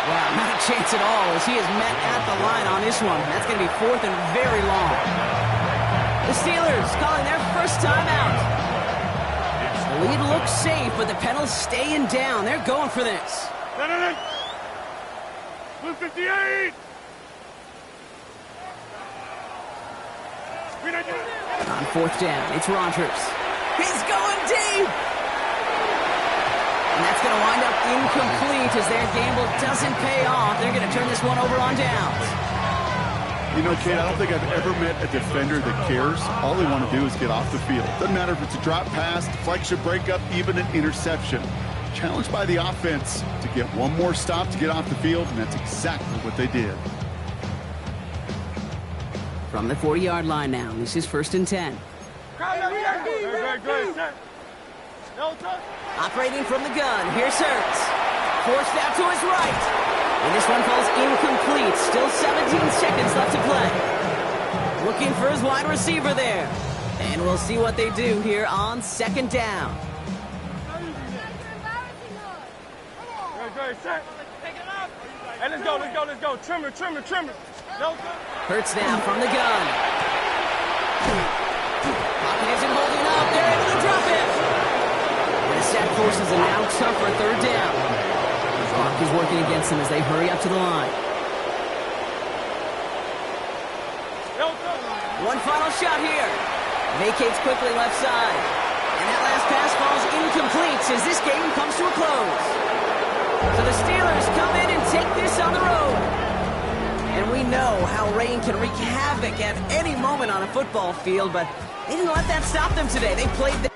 Wow, not a chance at all as he is met at the line on this one. That's going to be 4th and very long. The Steelers calling their first timeout. The lead looks safe, but the Penals staying down. They're going for this. 58! On 4th down, it's Rodgers. He's going deep! And that's going to wind up incomplete as their gamble doesn't pay off. They're going to turn this one over on downs. You know, Kate, I don't think I've ever met a defender that cares. All they want to do is get off the field. Doesn't matter if it's a drop pass, deflection, breakup, even an interception. Challenged by the offense to get one more stop to get off the field, and that's exactly what they did. From the 40-yard line now, this is 1st and 10. Operating from the gun, here's Hurts. Forced out to his right. And this one falls incomplete. Still 17 seconds left to play. Looking for his wide receiver there. And we'll see what they do here on 2nd down. Hey, let's go. Trimmer. Hurts now from the gun. Pocket isn't holding up. They're able to drop it. And the sack forces a now tougher 3rd down. The clock is working against them as they hurry up to the line. One final shot here. Vacates quickly left side. And that last pass falls incomplete as this game comes to a close. So the Steelers come in and take this on the road. And we know how rain can wreak havoc at any moment on a football field, but they didn't let that stop them today. They played the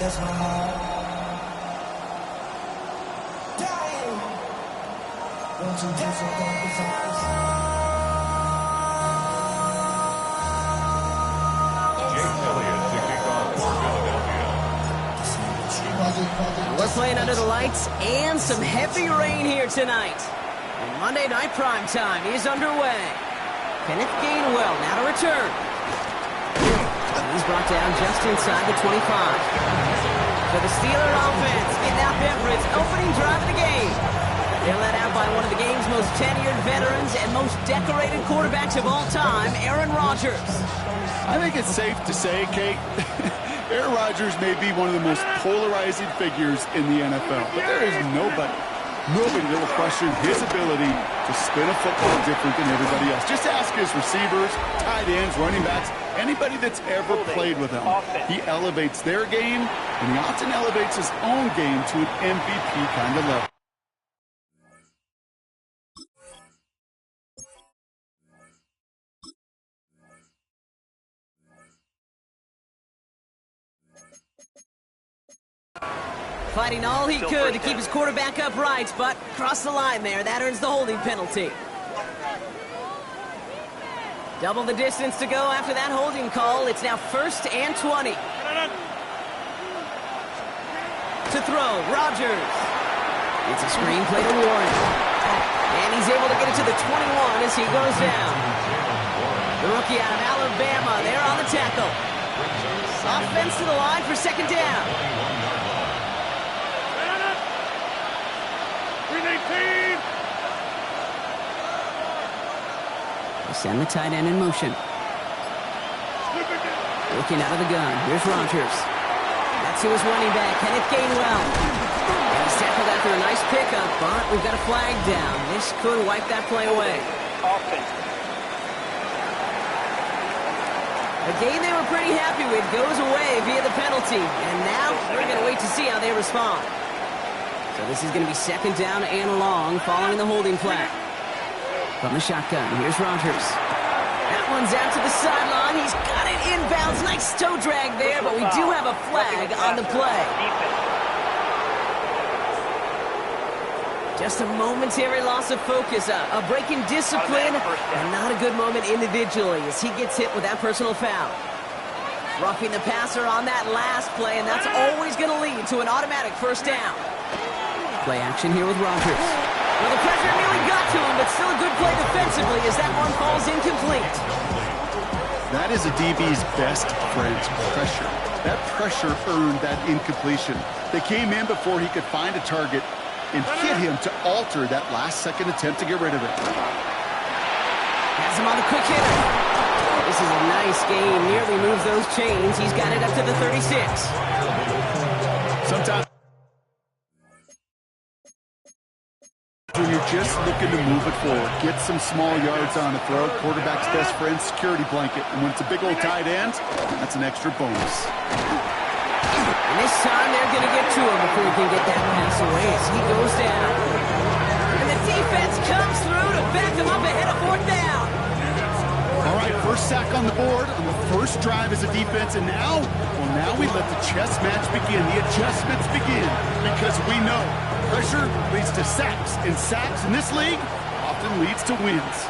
That's my heart. Dying. Won't you just so Jake Elliott to kick off for Philadelphia. We're playing under the lights and some heavy rain here tonight. And Monday Night Prime Time is underway. Kenneth Gainwell now to return. He's brought down just inside the 25. For the Steeler offense, getting out there for its opening drive of the game. They're led out by one of the game's most tenured veterans and most decorated quarterbacks of all time, Aaron Rodgers. I think it's safe to say, Kate, Aaron Rodgers may be one of the most polarizing figures in the NFL, but there is nobody that will question his ability to spin a football different than everybody else. Just ask his receivers, tight ends, running backs, anybody that's ever played with him. He elevates their game, and he often elevates his own game to an MVP kind of level. Fighting all he could to keep his quarterback upright, but crossed the line there. That earns the holding penalty. Double the distance to go after that holding call. It's now 1st and 20. To throw, Rodgers. It's a screen play to Warren. And he's able to get it to the 21 as he goes down. The rookie out of Alabama there on the tackle. Offense to the line for 2nd down. They send the tight end in motion. Looking out of the gun. Here's Rodgers. That's who his running back, Kenneth Gainwell. And he's tackled after a nice pickup, but we've got a flag down. This could wipe that play away. A game they were pretty happy with goes away via the penalty. And now we're going to wait to see how they respond. So this is going to be 2nd down and long following the holding flag. From the shotgun, here's Rodgers. That one's out to the sideline. He's got it inbounds. Nice toe drag there, but we do have a flag on the play. Just a momentary loss of focus, a break in discipline, and not a good moment individually as he gets hit with that personal foul. Roughing the passer on that last play, and that's always going to lead to an automatic 1st down. Play action here with Rodgers. Well, the pressure nearly got to him, but still a good play defensively as that one falls incomplete. That is a DB's best friend, pressure. That pressure earned that incompletion. They came in before he could find a target and hit him to alter that last-second attempt to get rid of it. Has him on the quick hitter. This is a nice game. Nearly moves those chains. He's got it up to the 36. Sometimes when you're just looking to move it forward, get some small yards on a throw, quarterback's best friend, security blanket. And when it's a big old tight end, that's an extra bonus. And this time they're going to get to him before he can get that pass away as he goes down. And the defense comes through to back him up ahead of 4th down. All right, first sack on the board on the first drive as a defense. And now we let the chess match begin. The adjustments begin because we know pressure leads to sacks, and sacks in this league often leads to wins.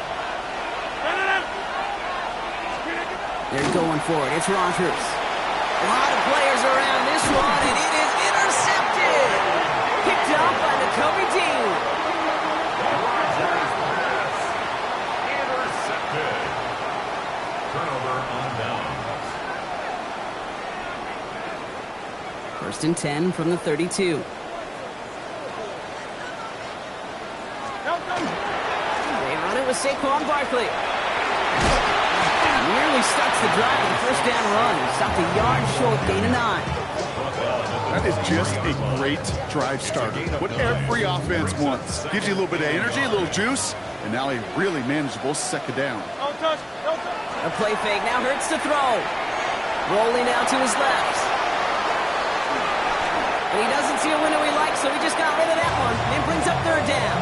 They're going for it. It's Rodgers. A lot of players around this one, and it is intercepted. Picked up by Nakobe Dean. Intercepted. Turnover on downs. 1st and 10 from the 32. They run it with Saquon Barkley. Nearly starts the drive with a 1st down run. Stopped a yard short, gain of 9. That is just a great drive starter. What every offense wants. Gives you a little bit of energy, a little juice, and now a really manageable 2nd down. Don't touch. A play fake now hurts to throw. Rolling out to his left. And he doesn't see a window he likes, so he just got rid of that one. And brings up 3rd down.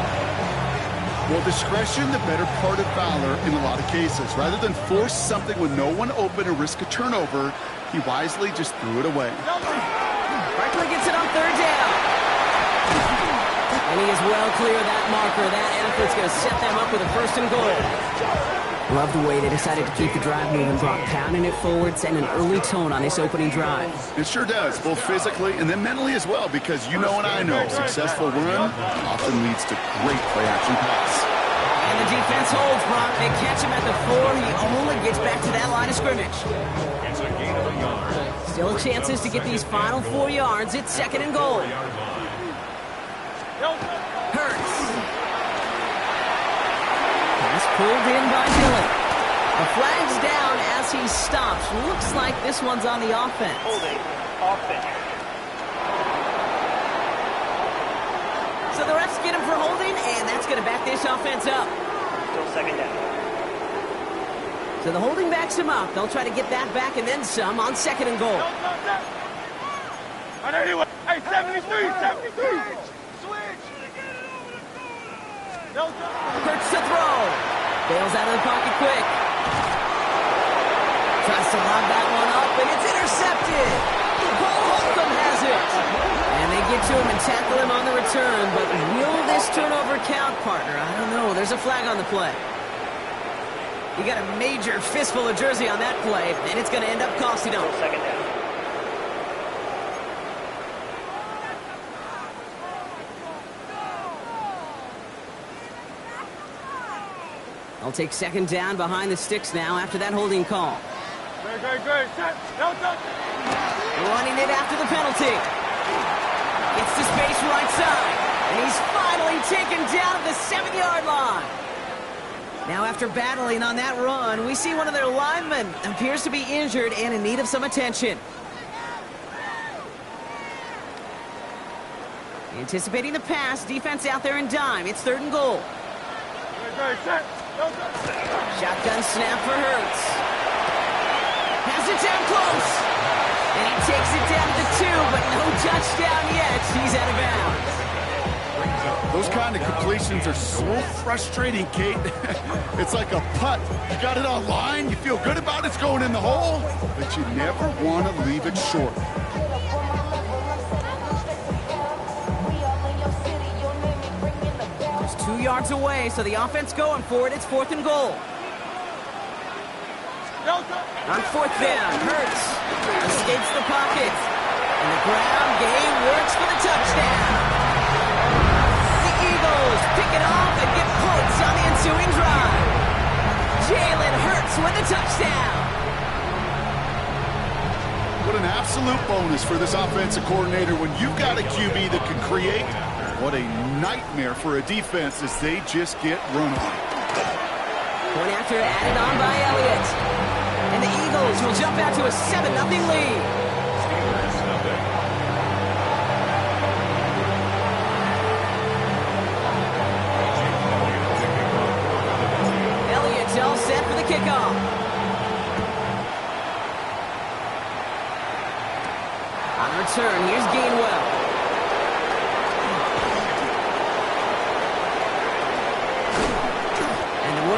Well, discretion, the better part of valor in a lot of cases. Rather than force something with no one open and risk a turnover, he wisely just threw it away. quickly gets it on third down. And he is well clear of that marker. That effort's going to set them up with a first and goal. Love the way they decided to keep the drive moving, Brock, pounding it forward, setting an early tone on this opening drive. It sure does, both physically and then mentally as well, because you know and I know successful run often leads to great play-action pass. And the defense holds, Brock. They catch him at the 4. He only gets back to that line of scrimmage. It's a gain of a yard. Still chances to get these final 4 yards. It's second and goal. Hurts. Pass pulled in by Dillon. The flag's down as he stops. Looks like this one's on the offense. Holding. Offense. So the refs get him for holding, and that's going to back this offense up. Still second down. So the holding backs him up. They'll try to get that back and then some on second and goal. And anyway, hey, 73, 73. Hurts to throw. Bails out of the pocket quick. Tries to lob that one up, and it's intercepted. Paul Holcomb has it. And they get to him and tackle him on the return, but will this turnover count, partner? I don't know. There's a flag on the play. You got a major fistful of jersey on that play, and it's going to end up costing him. Second down. They'll take second down behind the sticks now after that holding call. Good. Running it after the penalty. Gets to space right side. And he's finally taken down at the 7-yard line. Now after battling on that run, we see one of their linemen appears to be injured and in need of some attention. Anticipating the pass, defense out there in dime. It's third and goal. Shotgun snap for Hurts. Has it down close. And he takes it down to the 2, but no touchdown yet. He's out of bounds. Those kind of completions are so frustrating, Kate. It's like a putt. You got it on line, you feel good about it's going in the hole, but you never want to leave it short. Just 2 yards away, so the offense going for it. It's fourth and goal. On fourth down, Hurts escapes the pocket. And the ground game works for the touchdown. The Eagles pick it off and get points on the ensuing drive. Jalen Hurts with a touchdown. What an absolute bonus for this offensive coordinator when you've got a QB that can create. What a nightmare for a defense as they just get run on. Point after added on by Elliott. And the Eagles will jump out to a 7-0 lead. Elliott's all set for the kickoff. On return, here's Gainwell.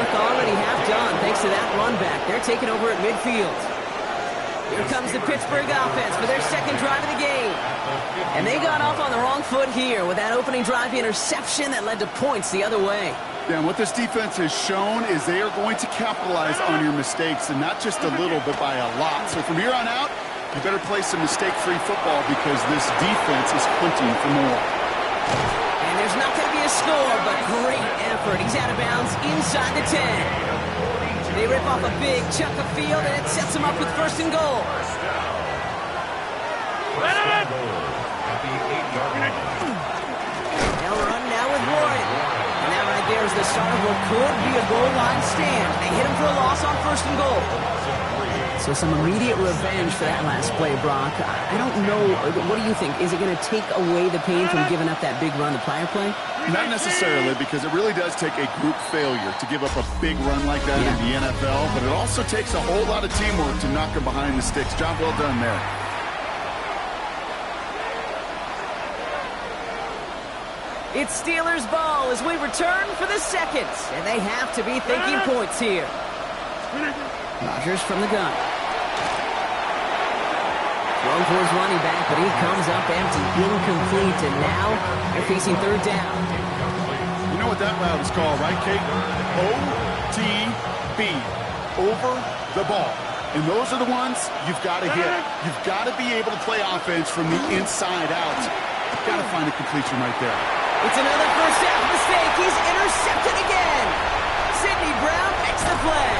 Already half done thanks to that run back. They're taking over at midfield. Here comes the Pittsburgh offense for their second drive of the game. And they got off on the wrong foot here with that opening drive interception that led to points the other way. Yeah, and what this defense has shown is they are going to capitalize on your mistakes, and not just a little, but by a lot. So from here on out, you better play some mistake-free football because this defense is hunting for more. And there's not going to be a score, but great effort. He's out of bounds inside the 10. They rip off a big chunk of field, and it sets them up with first and goal. They'll run now with Warren. And that right there is the start of what could be a goal line stand. They hit him for a loss on first and goal. So some immediate revenge for that last play, Brock. I don't know. What do you think? Is it going to take away the pain from giving up that big run the prior play? Not necessarily, because it really does take a group failure to give up a big run like that in the NFL, but it also takes a whole lot of teamwork to knock them behind the sticks. Job well done there. It's Steelers ball as we return for the second, and they have to be thinking points here. Rodgers from the gun. Thrown for his running back, but he comes up empty, incomplete, and now they're facing third down. You know what that route is called, right, Kate? OTB, over the ball. And those are the ones you've got to hit. You've got to be able to play offense from the inside out. You've got to find a completion right there. It's another first half mistake. He's intercepted again. Sidney Brown makes the play.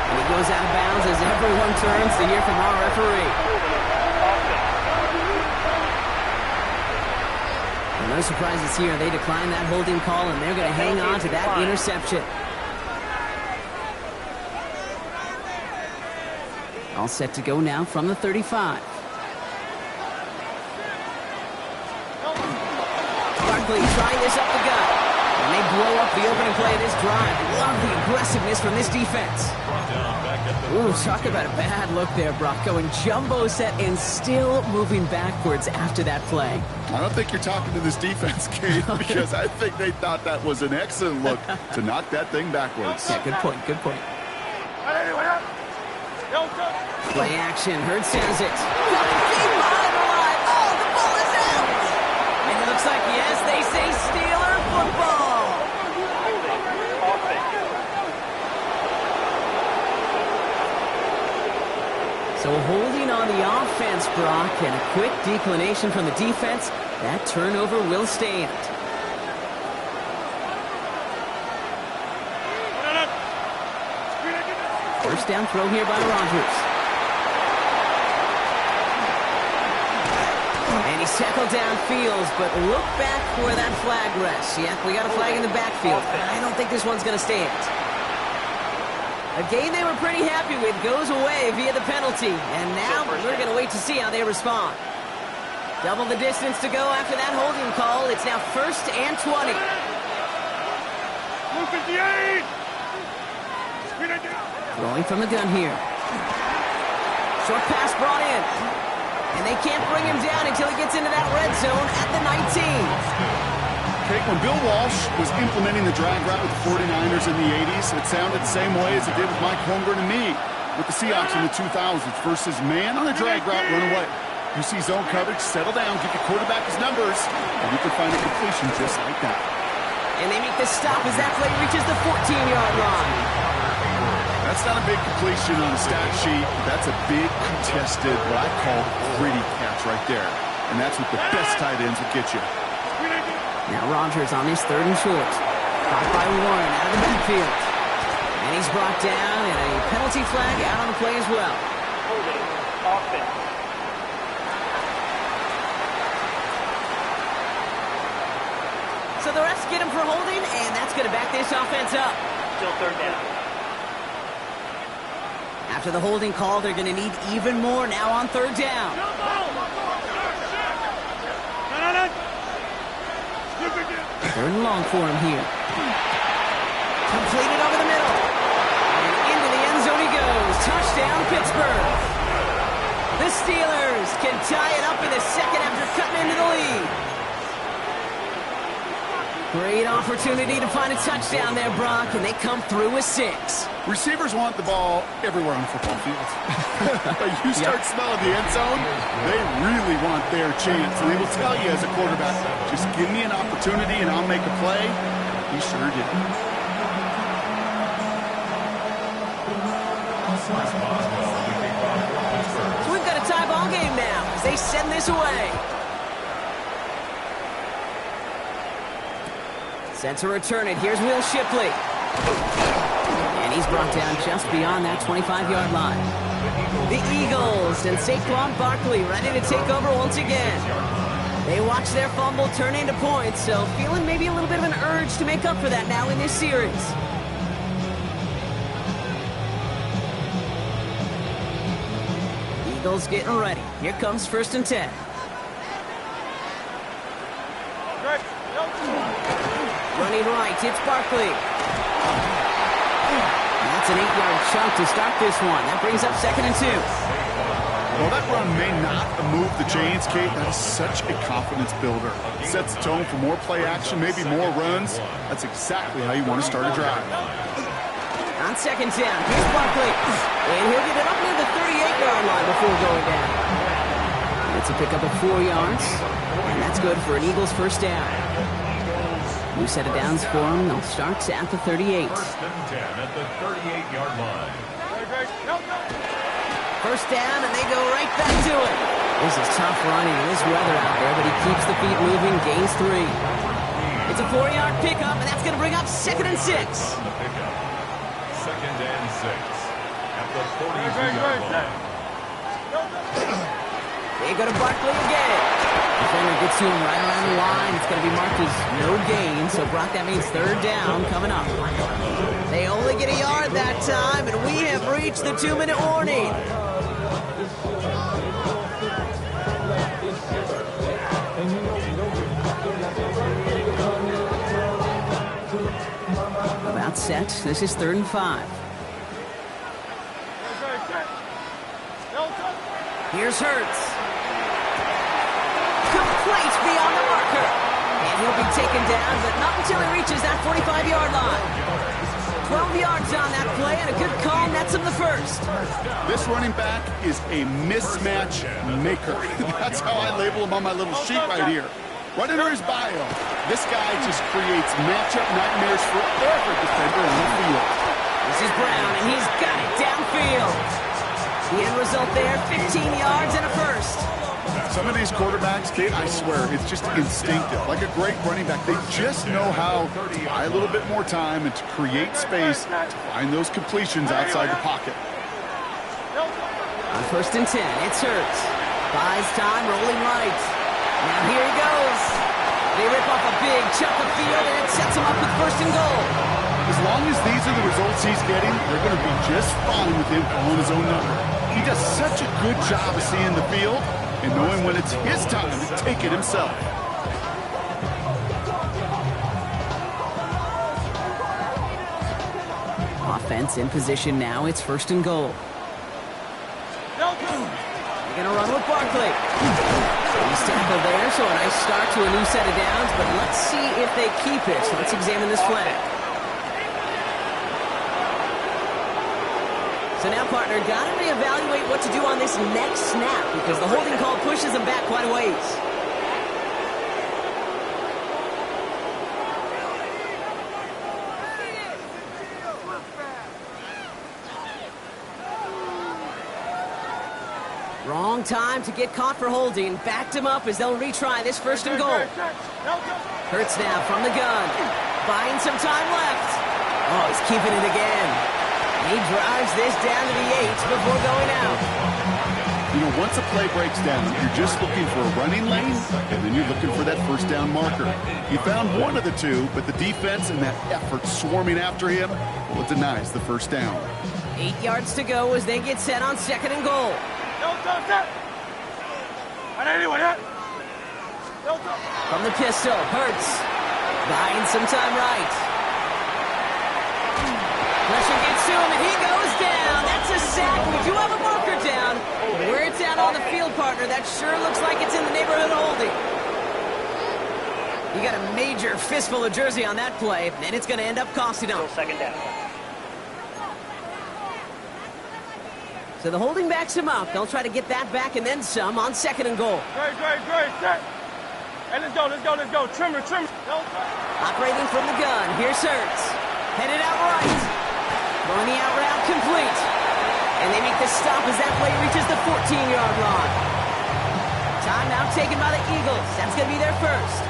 And he goes out of bounds as everyone turns to hear from our referee. And no surprises here. They decline that holding call, and they're going to hang on to that interception. All set to go now from the 35. Barkley trying this up the gut. And they blow up the opening play of this drive. Love the aggressiveness from this defense. Ooh, talk about a bad look there, Brock. Going jumbo set and still moving backwards after that play. I don't think you're talking to this defense, Kate, because I think they thought that was an excellent look to knock that thing backwards. Yeah, good point, good point. Play action, Hurts has it. Got it deep behind the line. Oh, the ball is out! And it looks like, yes, they say Steeler football. So holding on the offense, Brock, and a quick declination from the defense. That turnover will stand. First down throw here by Rodgers. And he's tackled downfield, but look back where that flag rests. Yeah, we got a flag in the backfield. I don't think this one's going to stand. A game they were pretty happy with goes away via the penalty. And now we're going to wait to see how they respond. Double the distance to go after that holding call. It's now 1st and 20. Throwing from the gun here. Short pass brought in. And they can't bring him down until he gets into that red zone at the 19. Kate, when Bill Walsh was implementing the drag route with the 49ers in the 80s, it sounded the same way as it did with Mike Holmgren and me with the Seahawks in the 2000s versus man on a drag route, run away. You see zone coverage, settle down, give your quarterback his numbers, and you can find a completion just like that. And they make the stop as that play reaches the 14-yard line. That's not a big completion on the stat sheet. That's a big contested, what I call gritty catch right there. And that's what the best tight ends will get you. Now Rodgers on his 3rd and short. Caught by Warren out of the backfield. And he's brought down, and a penalty flag out on the play as well. So the refs get him for holding, and that's going to back this offense up. Still 3rd down. After the holding call, they're going to need even more now on 3rd down. Third and long for him here. Completed over the middle. And into the end zone he goes. Touchdown, Pittsburgh. The Steelers can tie it up in the second after cutting into the lead. Great opportunity to find a touchdown there, Brock, and they come through with 6. Receivers want the ball everywhere on the football field. But you start smelling the end zone, they really want their chance. And they will tell you as a quarterback, just give me an opportunity and I'll make a play. He sure did. So we've got a tie ball game now as they send this away. Set to return it. Here's Will Shipley. And he's brought down just beyond that 25-yard line. The Eagles and Saquon Barkley ready to take over once again. They watch their fumble turn into points, so feeling maybe a little bit of an urge to make up for that now in this series. Eagles getting ready. Here comes 1st and 10. Running right, it's Barkley. That's an 8-yard chunk to start this one. That brings up 2nd and 2. Well, that run may not move the chains, Kate. That is such a confidence builder. It sets the tone for more play action, maybe more runs. That's exactly how you want to start a drive. On 2nd down, here's Barkley. And he'll get it up near the 38-yard line before going down. That's a pickup of 4 yards, and that's good for an Eagles first down. New set of downs for them. They'll start at the 38. First and 10 at the 38-yard line. First down, and they go right back to it. This is tough running in this weather out there, but he keeps the feet moving, gains 3. It's a 4-yard pickup, and that's going to bring up 2nd and 6. On the pickup. 2nd and 6 at the 42-yard line. They go to Barkley again. Defender gets to him right around the line. It's going to be marked as no gain, so Brock, that means 3rd down coming up. They only get a yard that time, and we have reached the 2-minute warning. About set. This is 3rd and 5. Here's Hurts. Complete beyond the marker. And he'll be taken down, but not until he reaches that 45-yard line. 12 yards on that play, and a good call nets him the first. This running back is a mismatch maker. That's how I label him on my little sheet right here. Right under his bio, this guy just creates matchup nightmares for every defender on the field. This is Brown, and he's got it downfield. The end result there, 15 yards and a first. Some of these quarterbacks, Kate, I swear, it's just instinctive. Like a great running back, they just know how to buy a little bit more time and to create space to find those completions outside the pocket. On 1st and 10, it's Hurts. Buys time, rolling right. Now here he goes. They rip off a big chunk of field, and it sets him up with 1st and goal. As long as these are the results he's getting, they're going to be just fine with him calling his own number. He does such a good job of seeing the field and knowing when it's his time to take it himself. Offense in position now. It's 1st and goal. They're going to run with Barkley. He's tackled there, so a nice start to a new set of downs, but let's see if they keep it. So let's examine this flag. So now, partner, got to reevaluate what to do on this next snap because the holding call pushes him back quite a ways. Wrong time to get caught for holding. Backed him up as they'll retry this 1st and goal. Hurts now from the gun. Buying some time left. Oh, he's keeping it again. He drives this down to the 8 before going out. You know, once a play breaks down, you're just looking for a running lane, and then you're looking for that 1st down marker. He found one of the two, but the defense and that effort swarming after him, well, it denies the 1st down. 8 yards to go as they get set on 2nd and goal. From the pistol, Hurts. Buying some time right. Pressure gets to him, and he goes down. That's a sack. We do have a marker down. Where it's at on the field, partner, that sure looks like it's in the neighborhood of holding. You got a major fistful of jersey on that play, and it's going to end up costing him. 2nd down. So the holding backs him up. They'll try to get that back and then some on 2nd and goal. Great. Set. Hey, let's go. Trimmer. Operating from the gun. Here's Hurts. Headed out right. Throwing the out route complete. And they make the stop as that play reaches the 14-yard line. Time now taken by the Eagles. That's going to be their first.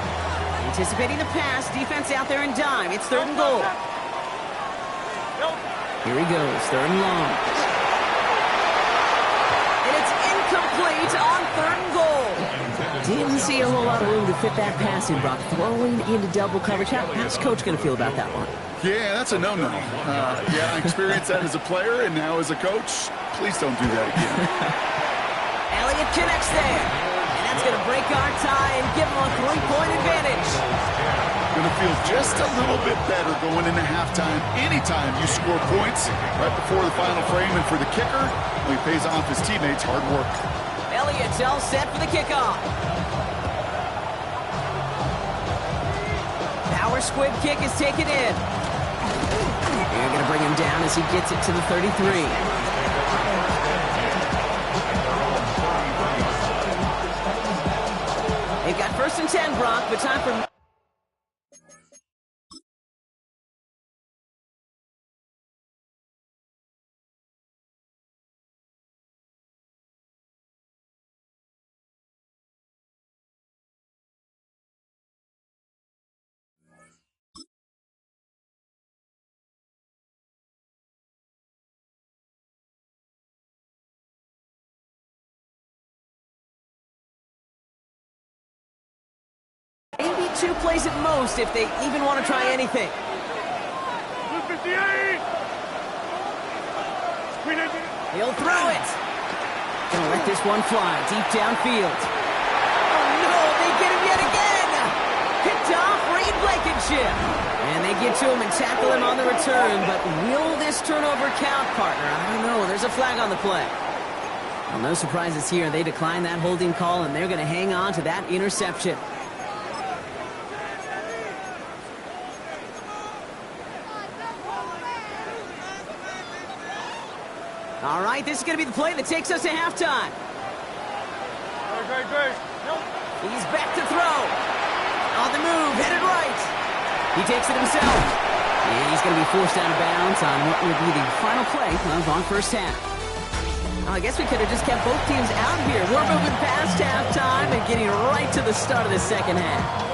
Anticipating the pass. Defense out there in dime. It's 3rd and goal. Here he goes. 3rd and long. And it's incomplete on 3rd and goal. Didn't see a whole lot of room to fit that passing, Brock. Throwing into double coverage. How's Coach going to feel about that one? Yeah, that's a no-no. I experienced that as a player and now as a coach. Please don't do that again. Elliott connects there. And that's going to break our tie and give him a 3-point advantage. Going to feel just a little bit better going into halftime. Anytime you score points right before the final frame, and for the kicker, he pays off his teammates' hard work. Elliott's all set for the kickoff. Power squib kick is taken in. They're going to bring him down as he gets it to the 33. First and 10, Brock, but time for... Maybe 2 plays at most if they even want to try anything. 258! He'll throw it. Gonna let this one fly deep downfield. Oh no, they get him yet again. Picked off Reed Blankenship. And they get to him and tackle him on the return, but will this turnover count, partner? I don't know. There's a flag on the play. Well, no surprises here. They decline that holding call, and they're going to hang on to that interception. All right, this is going to be the play that takes us to halftime. Great. He's back to throw. On the move, headed right. He takes it himself. And he's going to be forced out of bounds on what will be the final play of our first half. Well, I guess we could have just kept both teams out here. We're moving past halftime and getting right to the start of the second half.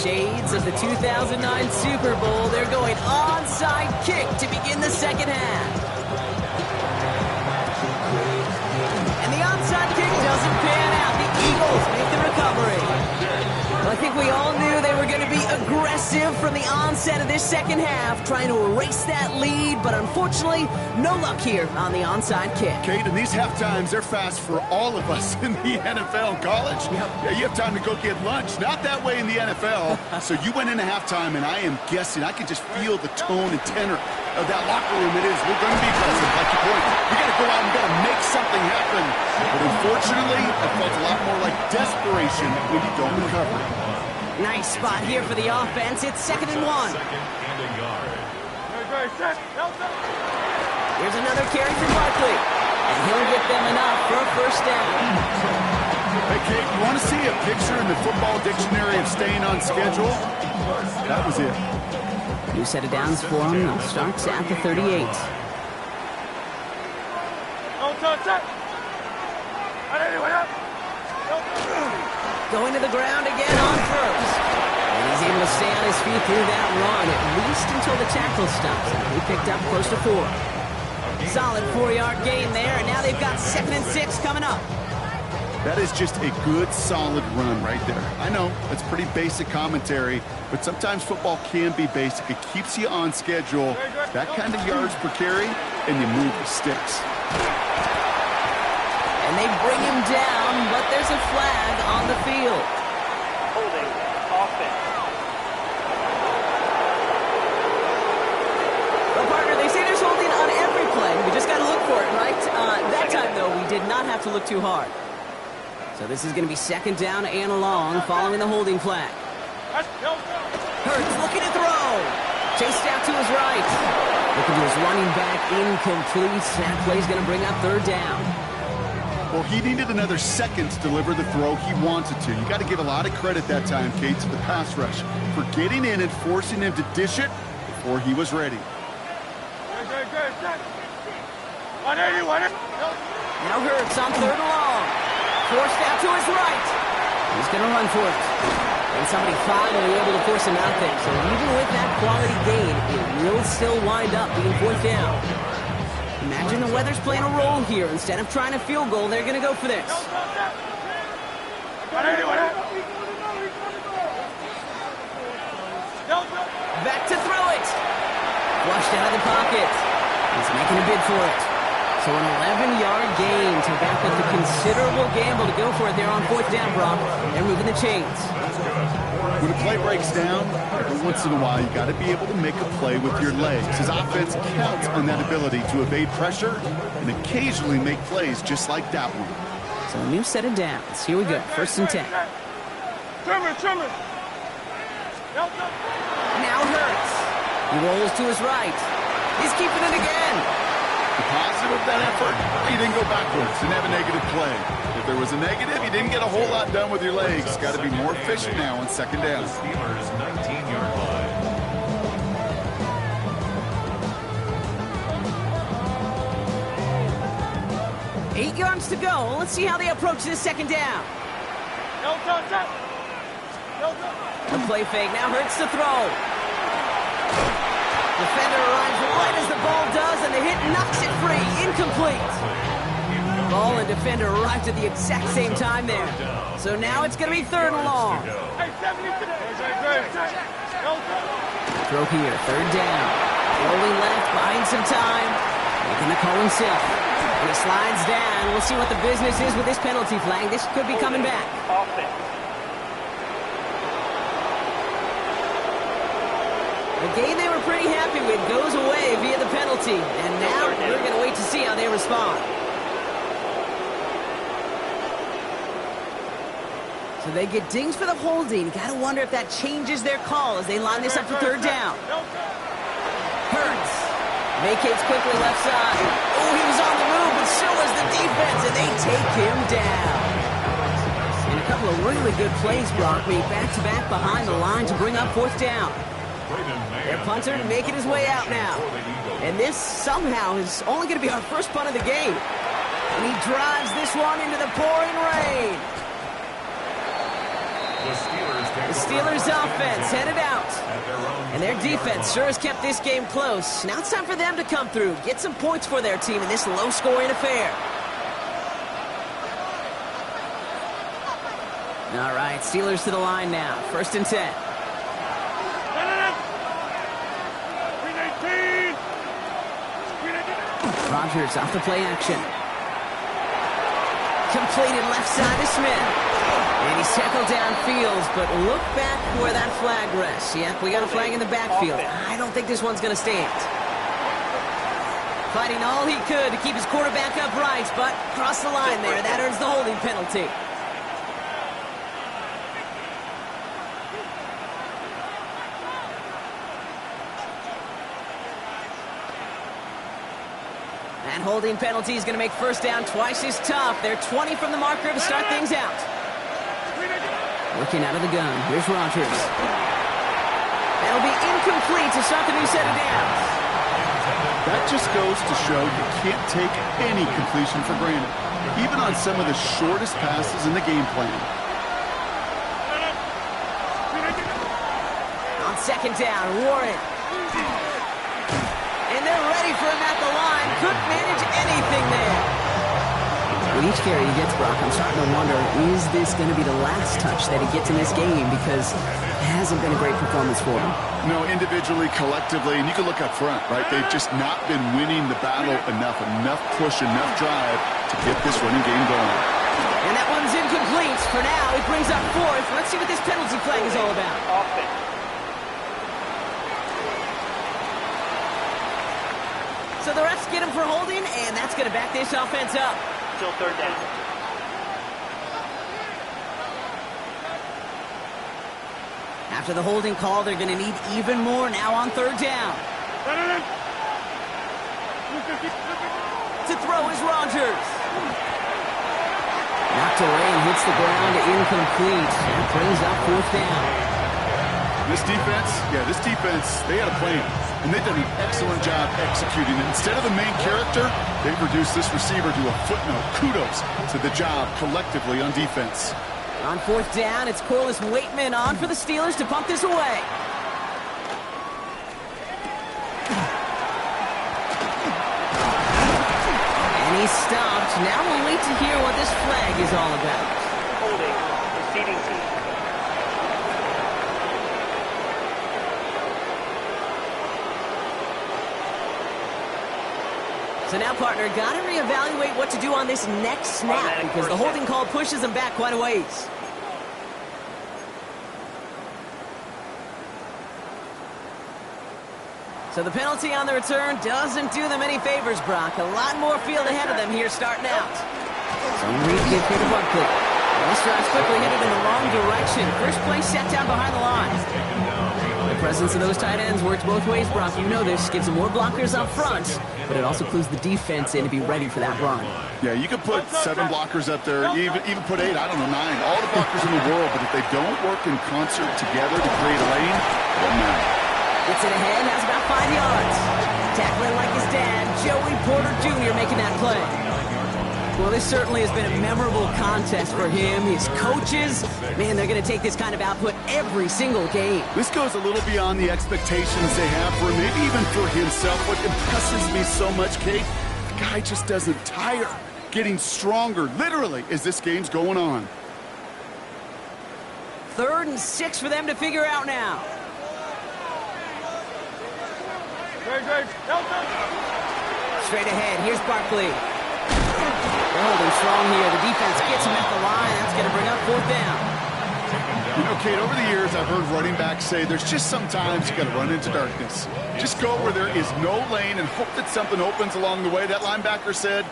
Shades of the 2009 Super Bowl. They're going onside kick to begin the second half. And the onside kick doesn't pan out. The Eagles make the recovery. Well, I think we all knew they were going to be aggressive from the onset of this second half, trying to erase that lead, but unfortunately, no luck here on the onside kick. Kate, and these half times, they're fast for all of us in the NFL. College, yeah, you have time to go get lunch. Not that way in the NFL. So you went into halftime, and I am guessing, I can just feel the tone and tenor of that locker room. It is, we're going to be aggressive, like you point. We got to go out and got to make something happen. But unfortunately, it felt a lot more like desperation when you don't recover. Nice spot here for the offense. It's 2nd and 1. Here's another carry for Barkley. And he'll get them enough for a first down. Hey, Kate, you want to see a picture in the football dictionary of staying on schedule? That was it. New set of downs for him. Starts at the 38. Going to the ground again on first. And he's able to stay on his feet through that run, at least until the tackle stops. He picked up close to 4. Solid 4-yard gain there, and now they've got 2nd and 6 coming up. That is just a good, solid run right there. I know, that's pretty basic commentary, but sometimes football can be basic. It keeps you on schedule. That kind of yards per carry, and you move the sticks. And they bring him down, but there's a flag on the field. Holding offense. Well, partner, they say there's holding on every play. We just got to look for it, right? That time, though, we did not have to look too hard. So this is going to be 2nd down and long following the holding flag. Hurts looking to throw. Chased out to his right. Looking to his running back, incomplete. That play's going to bring up 3rd down. Well, he needed another second to deliver the throw he wanted to. You got to give a lot of credit that time, Kate, to the pass rush for getting in and forcing him to dish it before he was ready. Now Hurts on 3rd and long. Forced out to his right. He's going to run for it. And somebody finally able to force him out there. So even with that quality gain, it will still wind up being 4th down. Imagine the weather's playing a role here. Instead of trying a field goal, they're going to go for this. Back to throw it. Flushed out of the pocket. He's making a bid for it. So an 11-yard gain to back up the considerable gamble to go for it there on 4th down, Brock. They're moving the chains. When a play breaks down, every once in a while, you got to be able to make a play with your legs. His offense counts on that ability to evade pressure and occasionally make plays just like that one. So a new set of downs. Here we go. 1st and 10. Trimmer. Now Hurts. He rolls to his right. He's keeping it again. The positive of that effort, he didn't go backwards, didn't have a negative play. If there was a negative, you didn't get a whole lot done with your legs. Got to be more efficient now on 2nd down. Steelers 19-yard line. 8 yards to go. Let's see how they approach this 2nd down. The play fake. Now Hurts to throw. Defender arrives right as the ball does, and the hit knocks it free. Incomplete. Ball and defender arrived at the exact same time there. So now it's going to be 3rd and long. Throw here, 3rd down. Rolling left, buying some time. Making the call himself. And he slides down. We'll see what the business is with this penalty flag. This could be coming back. The game they were pretty happy with goes away via the penalty. And now we're going to wait to see how they respond. So they get dings for the holding. Got to wonder if that changes their call as they line this up for 3rd down. Hurts vacates quickly left side. Oh, he was on the move, but so was the defense, and they take him down. And a couple of really good plays, Brock, made back-to-back behind the line to bring up 4th down. Their punter making his way out now. And this somehow is only going to be our first punt of the game. And he drives this one into the pouring rain. The Steelers offense headed out. And their defense sure has kept this game close. Now it's time for them to come through, get some points for their team in this low-scoring affair. All right, Steelers to the line now. 1st and 10. Rodgers off the play action. Completed left side to Smith. And he's tackled downfield, but look back where that flag rests. Yep, we got a flag in the backfield. I don't think this one's going to stand. Fighting all he could to keep his quarterback upright, but crossed the line there. That earns the holding penalty. That holding penalty is going to make 1st down twice as tough. They're 20 from the marker to start things out. Looking out of the gun. Here's Rodgers. That'll be incomplete to start the new set of downs. That just goes to show you can't take any completion for granted, even on some of the shortest passes in the game plan. On 2nd down, Warren. And they're ready for him at the line. Couldn't manage anything there. With each carry he gets, Brock, I'm starting to wonder, is this going to be the last touch that he gets in this game? Because it hasn't been a great performance for him. No, individually, collectively, and you can look up front, right? They've just not been winning the battle enough push, enough drive to get this running game going. And that one's incomplete. For now, it brings up 4th. Let's see what this penalty flag is all about. So the refs get him for holding, and that's going to back this offense up. Still 3rd down. After the holding call, they're going to need even more now on 3rd down. To throw is Rodgers. Knocked away and hits the ground, incomplete. That brings up 4th down. This defense, they had a plan. And they've done an excellent job executing it. Instead of the main character, they've reduced this receiver to a footnote. Kudos to the job collectively on defense. On 4th down, it's Corliss Waitman on for the Steelers to pump this away. And he's stopped. Now we'll wait to hear what this flag is all about. Holding. Proceeding team. So now, partner, got to reevaluate what to do on this next snap because the holding call pushes them back quite a ways. So the penalty on the return doesn't do them any favors, Brock. A lot more field ahead of them here starting out. So Reed give here to Barkley. This drive's quickly headed in the wrong direction. First play set down behind the line. The presence of those tight ends works both ways, Brock. You know this. Gives them more blockers up front, but it also clues the defense in to be ready for that run. Yeah, you could put 7 blockers up there, even put 8, I don't know, 9. All the blockers in the world, but if they don't work in concert together to create a lane, it doesn't matter. Gets it ahead, has about 5 yards. Tackling like his dad, Joey Porter Jr. making that play. Well, this certainly has been a memorable contest for him. His coaches, man, they're going to take this kind of output every single game. This goes a little beyond the expectations they have for him, maybe even for himself. What impresses me so much, Kate, the guy just doesn't tire. Getting stronger, literally, as this game's going on. 3rd and 6 for them to figure out now. Straight ahead, here's Barkley. They're holding strong here. The defense gets him at the line. That's going to bring up 4th down. You know, Kate, over the years, I've heard running backs say there's just sometimes you got to run into darkness. Just go where there is no lane and hope that something opens along the way. That linebacker said,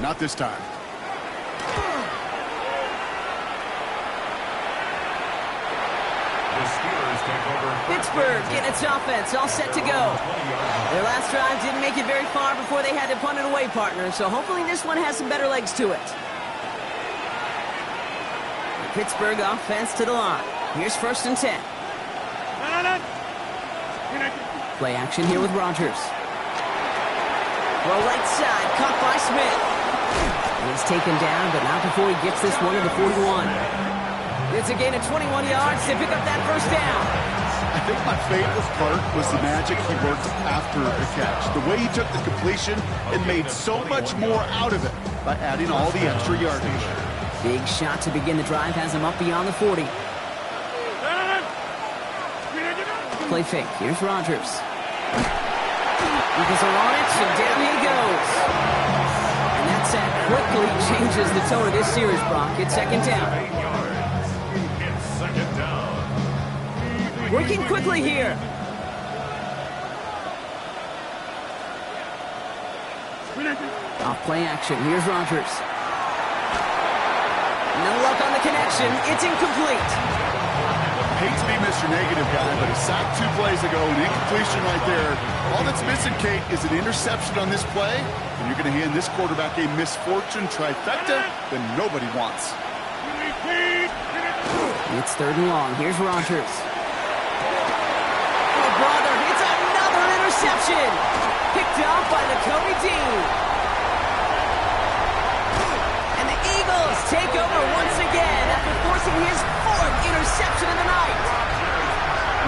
not this time. Pittsburgh getting its offense all set to go. Their last drive didn't make it very far before they had to punt it away, partner, so hopefully this one has some better legs to it. The Pittsburgh offense to the line. Here's 1st and 10. Play action here with Rodgers. Throw right side, caught by Smith. He's taken down, but not before he gets this one to the 41. It's a gain of 21 yards to pick up that 1st down. I think my favorite part was the magic he worked after the catch. The way he took the completion and made so much more out of it by adding all the extra yardage. Big shot to begin the drive has him up beyond the 40. Play fake. Here's Rodgers. Eagles are on it, and down he goes. And that sack quickly changes the tone of this series, Brock. It's 2nd down. Working quickly here. Off play action. Here's Rodgers. No luck on the connection. It's incomplete. Hate to be Mr. Negative guy, but a sack 2 plays ago, an incompletion right there. All that's missing, Kate, is an interception on this play, and you're going to hand this quarterback a misfortune trifecta that nobody wants. It's 3rd and long. Here's Rodgers. Oh, brother, it's another interception. Picked off by the Cody Dean. And the Eagles take over once again after forcing his 4th interception of the night.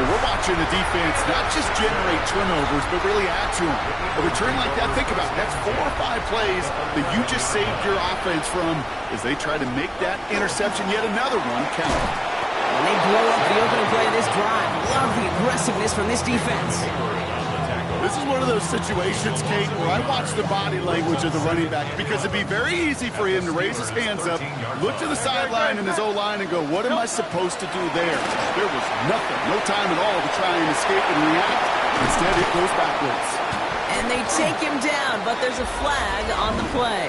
Well, we're watching the defense not just generate turnovers, but really add to them. A return like that, think about it. That's 4 or 5 plays that you just saved your offense from as they try to make that interception, yet another one, count. And they blow up the opening play of this drive. Love the aggressiveness from this defense. This is one of those situations, Kate, where I watch the body language of the running back because it'd be very easy for him to raise his hands up, look to the sideline and his O-line and go, what am I supposed to do there? There was nothing, no time at all to try and escape and react. Instead, it goes backwards. And they take him down, but there's a flag on the play.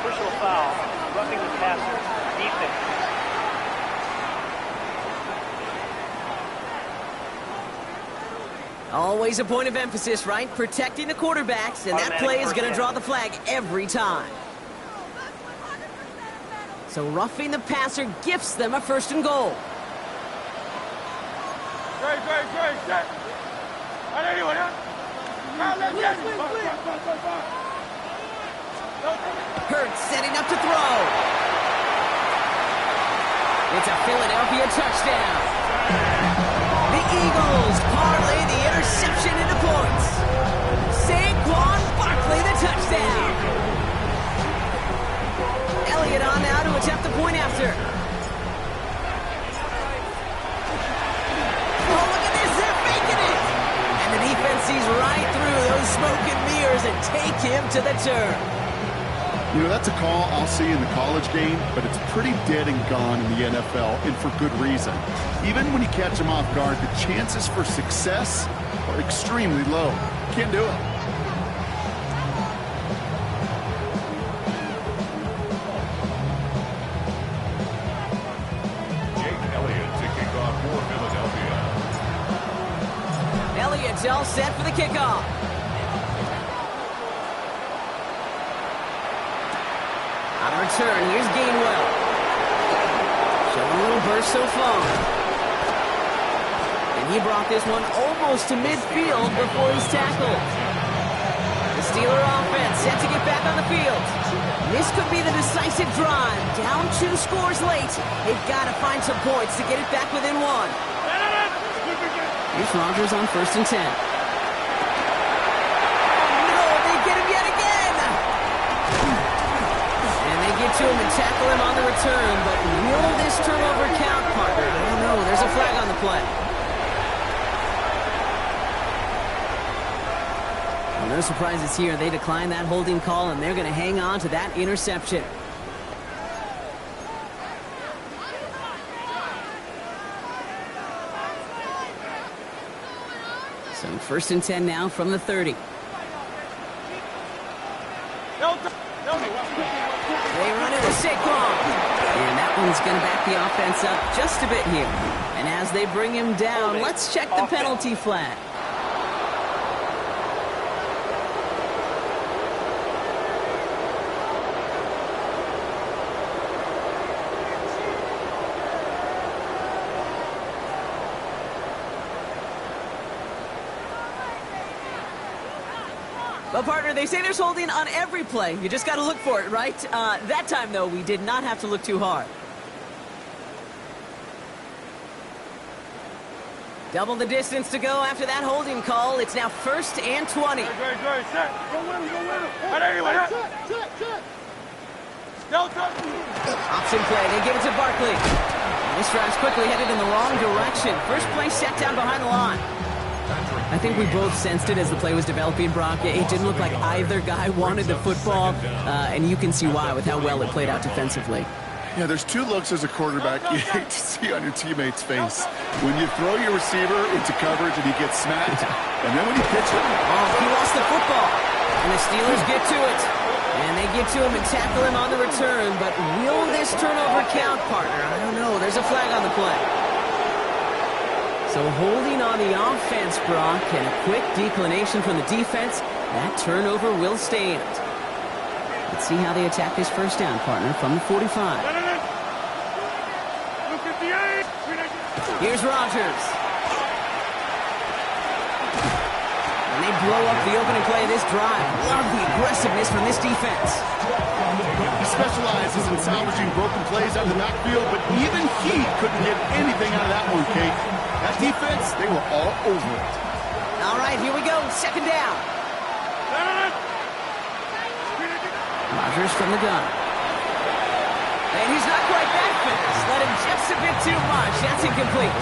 Personal foul, roughing the passer, defense. Always a point of emphasis, right? Protecting the quarterbacks, and that play is going to draw the flag every time. So roughing the passer gifts them a 1st and goal. Hurts setting up to throw. It's a Philadelphia touchdown. The Eagles parlay the interception into points. Saquon Barkley the touchdown. Elliott on now to attempt the point after. Oh, look at this. They're faking it. And the defense sees right through those smoke and mirrors. fingers and take him to the turf. You know, that's a call I'll see in the college game, but it's pretty dead and gone in the NFL, and for good reason. Even when you catch them off guard, the chances for success are extremely low. Can't do it. Elliott's all set for the kickoff. On a return, here's Gainwell. Showing a little burst so far. And he brought this one almost to midfield before he's tackled. The Steeler offense set to get back on the field. This could be the decisive drive. Down 2 scores late. They've got to find some points to get it back within 1. Here's Rodgers on 1st and 10. No, they get him yet again! And they get to him and tackle him on the return, but will this turnover count, partner? I don't know. There's a flag on the play. Well, no surprises here. They decline that holding call, and they're going to hang on to that interception. So 1st and 10 now from the 30. They run it with Saquon. And that one's going to back the offense up just a bit here. And as they bring him down, let's check the penalty flag. Well, partner, they say there's holding on every play. You just got to look for it, right? That time, though, we did not have to look too hard. Double the distance to go after that holding call. It's now 1st and 20. Great, set. Go with him, Option play. They give it to Barkley. This drive's quickly headed in the wrong direction. First play set down behind the line. I think we both sensed it as the play was developing, Brock. It didn't look like either guy wanted the football, and you can see why with how well it played out defensively. Yeah, there's 2 looks as a quarterback you hate to see on your teammate's face. When you throw your receiver into coverage and he gets smacked, and then when you pitch him. Oh, he lost the football. And the Steelers get to it. And they get to him and tackle him on the return. But will this turnover count, partner? I don't know. There's a flag on the play. So holding on the offense, Brock, and a quick declination from the defense, that turnover will stand. Let's see how they attack this first down, partner, from the 45. Here's Rodgers. And they blow up the opening play of this drive. Love the aggressiveness from this defense. He specializes in salvaging broken plays out of the backfield, but even he couldn't get anything out of that one, Kate. That defense, they were all over it. All right, here we go. 2nd down. Rodgers from the gun. And he's not quite that fast. Let him just a bit too much. That's incomplete.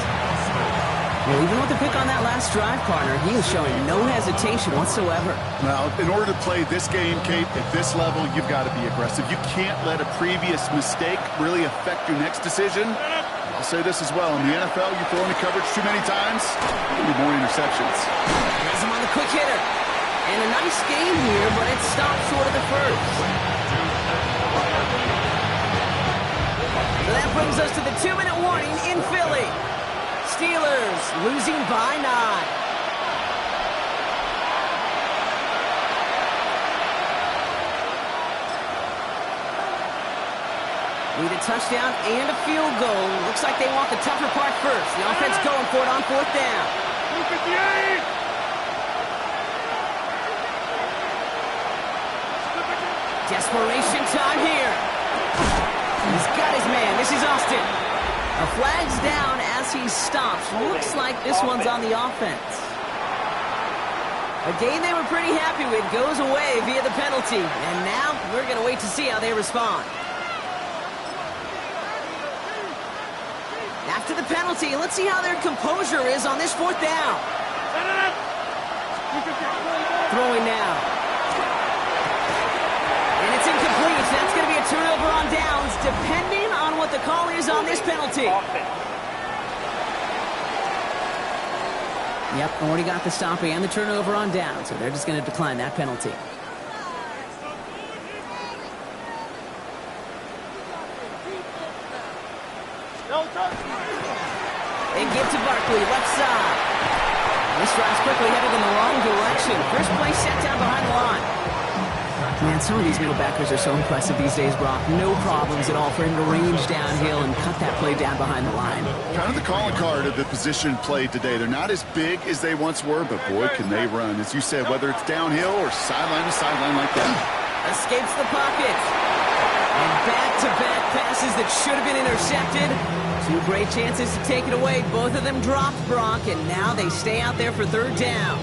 Well, even with the pick on that last drive, partner, he is showing no hesitation whatsoever. Now, in order to play this game, Kate, at this level, you've got to be aggressive. You can't let a previous mistake really affect your next decision. I'll say this as well. In the NFL, you throw into coverage too many times, there'll be more interceptions. Has him on the quick hitter. And a nice game here, but it stopped short of the first. So that brings us to the 2-minute warning in Philly. Steelers losing by 9. Need a touchdown and a field goal. Looks like they want the tougher part first. The offense going for it on 4th down. Desperation time here. He's got his man. This is Austin. A flag's down as he stops. Looks like this one's on the offense. A game they were pretty happy with goes away via the penalty. And now we're going to wait to see how they respond. After the penalty, let's see how their composure is on this 4th down. Throwing now. depending on what the call is on this penalty. Yep, already got the stop and the turnover on down, so they're just going to decline that penalty. They give to Barkley, left side. This drive's quickly headed in the wrong direction. First play set down behind the line. Man, some of these middle backers are so impressive these days, Brock. No problems at all for him to range downhill and cut that play down behind the line. Kind of the calling card of the position played today. They're not as big as they once were, but boy, can they run. As you said, whether it's downhill or sideline to sideline like that. Escapes the pocket. And back-to-back passes that should have been intercepted. Two great chances to take it away. Both of them dropped, Brock, and now they stay out there for third down.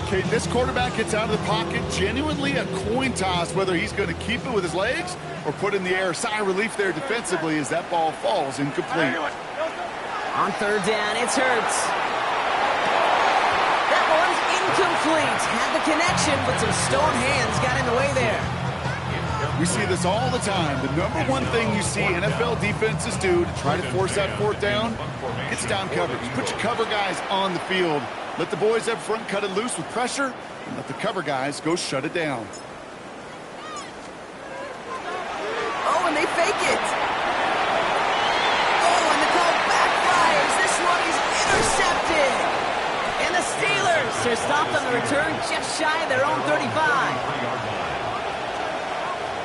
Okay, this quarterback gets out of the pocket. Genuinely a coin toss whether he's going to keep it with his legs or put in the air. Sigh of relief there defensively as that ball falls incomplete. On third down, it's Hurts. That one's incomplete. Had the connection, but some stone hands got in the way there. We see this all the time. The number one thing you see NFL defenses do to try to force that fourth down, it's down coverage. Put your cover guys on the field. Let the boys up front cut it loose with pressure, and let the cover guys go shut it down. Oh, and they fake it. Oh, and the call backfires. This one is intercepted. And the Steelers are stopped on the return just shy of their own 35.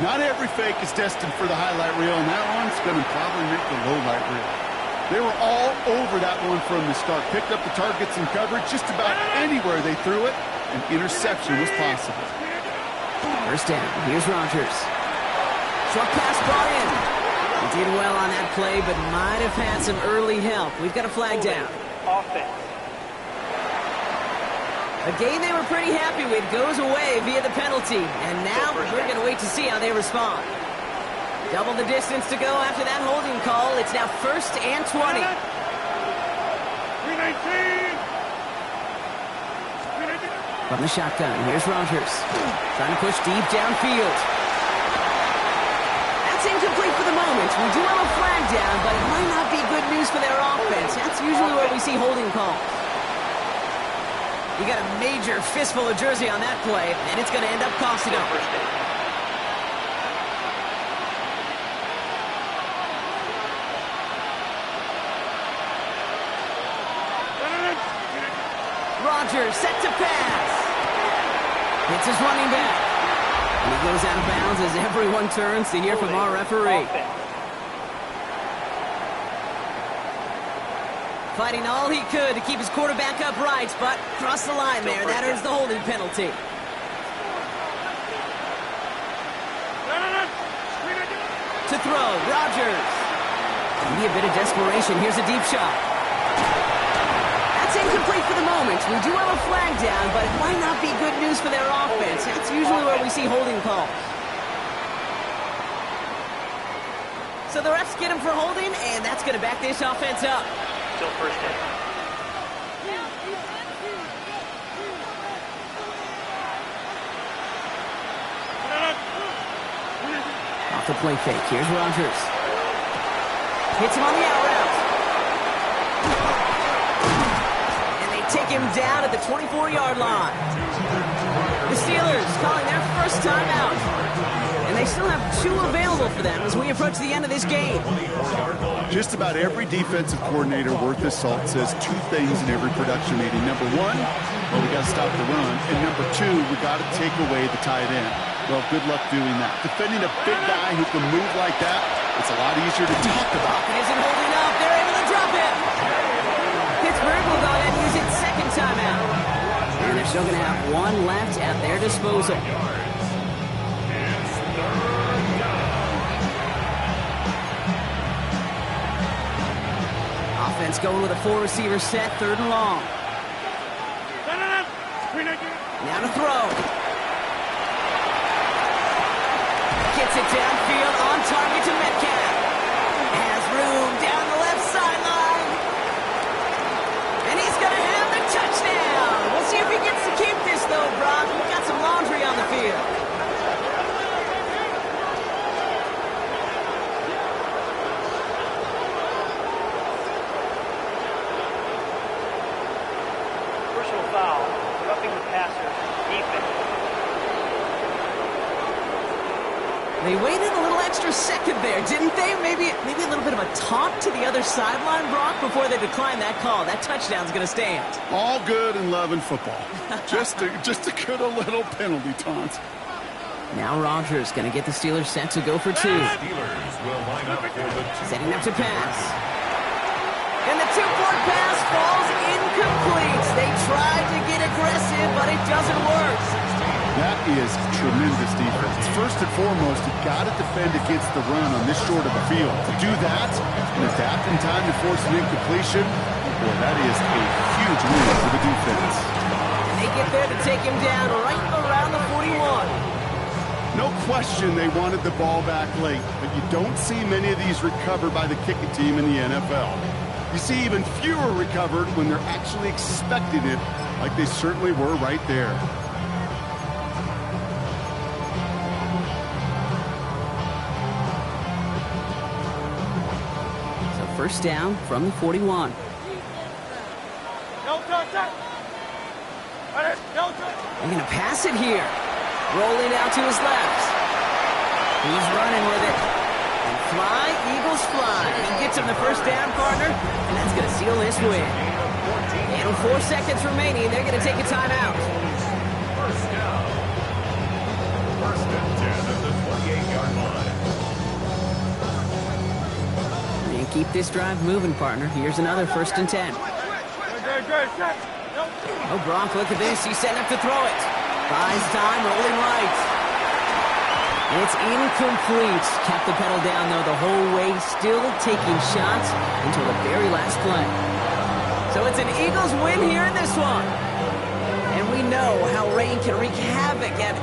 Not every fake is destined for the highlight reel, and that one's going to probably make the low light reel. They were all over that one from the start. Picked up the targets and coverage just about anywhere they threw it. An interception was possible. First down. Here's Rodgers. Short pass brought in. He did well on that play, but might have had some early help. We've got a flag down. Offense. A game they were pretty happy with goes away via the penalty. And now we're going to wait to see how they respond. Double the distance to go after that holding call. It's now 1st and 20. 319. From the shotgun, here's Rodgers. Trying to push deep downfield. That's incomplete for the moment. We do have a flag down, but it might not be good news for their offense. That's usually where we see holding calls. You got a major fistful of jersey on that play, and it's going to end up costing them. Rodgers set to pass. Hits his running back. And he goes out of bounds as everyone turns to hear from our referee. Fighting all he could to keep his quarterback upright, but crossed the line there. That earns the holding penalty. To throw, Rodgers. Maybe a bit of desperation. Here's a deep shot. That's incomplete for the moment. We do have a flag down, but it might not be good news for their offense. That's usually where we see holding calls. So the refs get him for holding, and that's going to back this offense up. Still first down. Off the play fake. Here's Rodgers. Hits him on the out route. And they take him down at the 24-yard line. The Steelers calling their first timeout. And they still have 2 available for them as we approach the end of this game. Just about every defensive coordinator worth his salt says 2 things in every production meeting. Number 1, well, we got to stop the run. And number 2, we got to take away the tight end. Well, good luck doing that. Defending a big guy who can move like that, it's a lot easier to talk about. It isn't holding up. They're able to drop him. Pittsburgh will go ahead and use its second timeout. And they're still going to have 1 left at their disposal. Offense going with a 4-receiver set, 3rd and long. Now to throw. Gets it downfield, on target to Metcalf. Has room down the left sideline. And he's going to have the touchdown. We'll see if he gets to keep this, though, Brock. We've got some laundry on the field. They waited a little extra second there, didn't they? Maybe a little bit of a taunt to the other sideline, Brock, before they decline that call. That touchdown's going to stand. All good in love and football. just a good little penalty taunt. Now Rodgers going to get the Steelers set to go for two. Steelers will line up for the Setting up to pass. And the two-point pass falls incomplete. They tried to get aggressive, but it doesn't work. That is tremendous defense. First and foremost, you've got to defend against the run on this short of a field. To do that and adapt in time to force an incompletion, boy, that is a huge win for the defense. And they get there to take him down right around the 41. No question they wanted the ball back late, but you don't see many of these recovered by the kicking team in the NFL. You see even fewer recovered when they're actually expecting it, like they certainly were right there. So first down from the 41. No touch. No touch. They're going to pass it here. Rolling out to his left. He's running with it. And fly, Eagles fly. He gets him the first down, partner, and that's going to seal this win. And 4 seconds remaining, they're going to take a timeout. first down. First and 10 at the 28-yard line. And keep this drive moving, partner. Here's another first and 10. Oh, Gronk, look at this. He's setting up to throw it. Buys time, rolling right. It's incomplete. Kept the pedal down, though, the whole way, still taking shots until the very last play. So it's an Eagles win here in this one. And we know how rain can wreak havoc at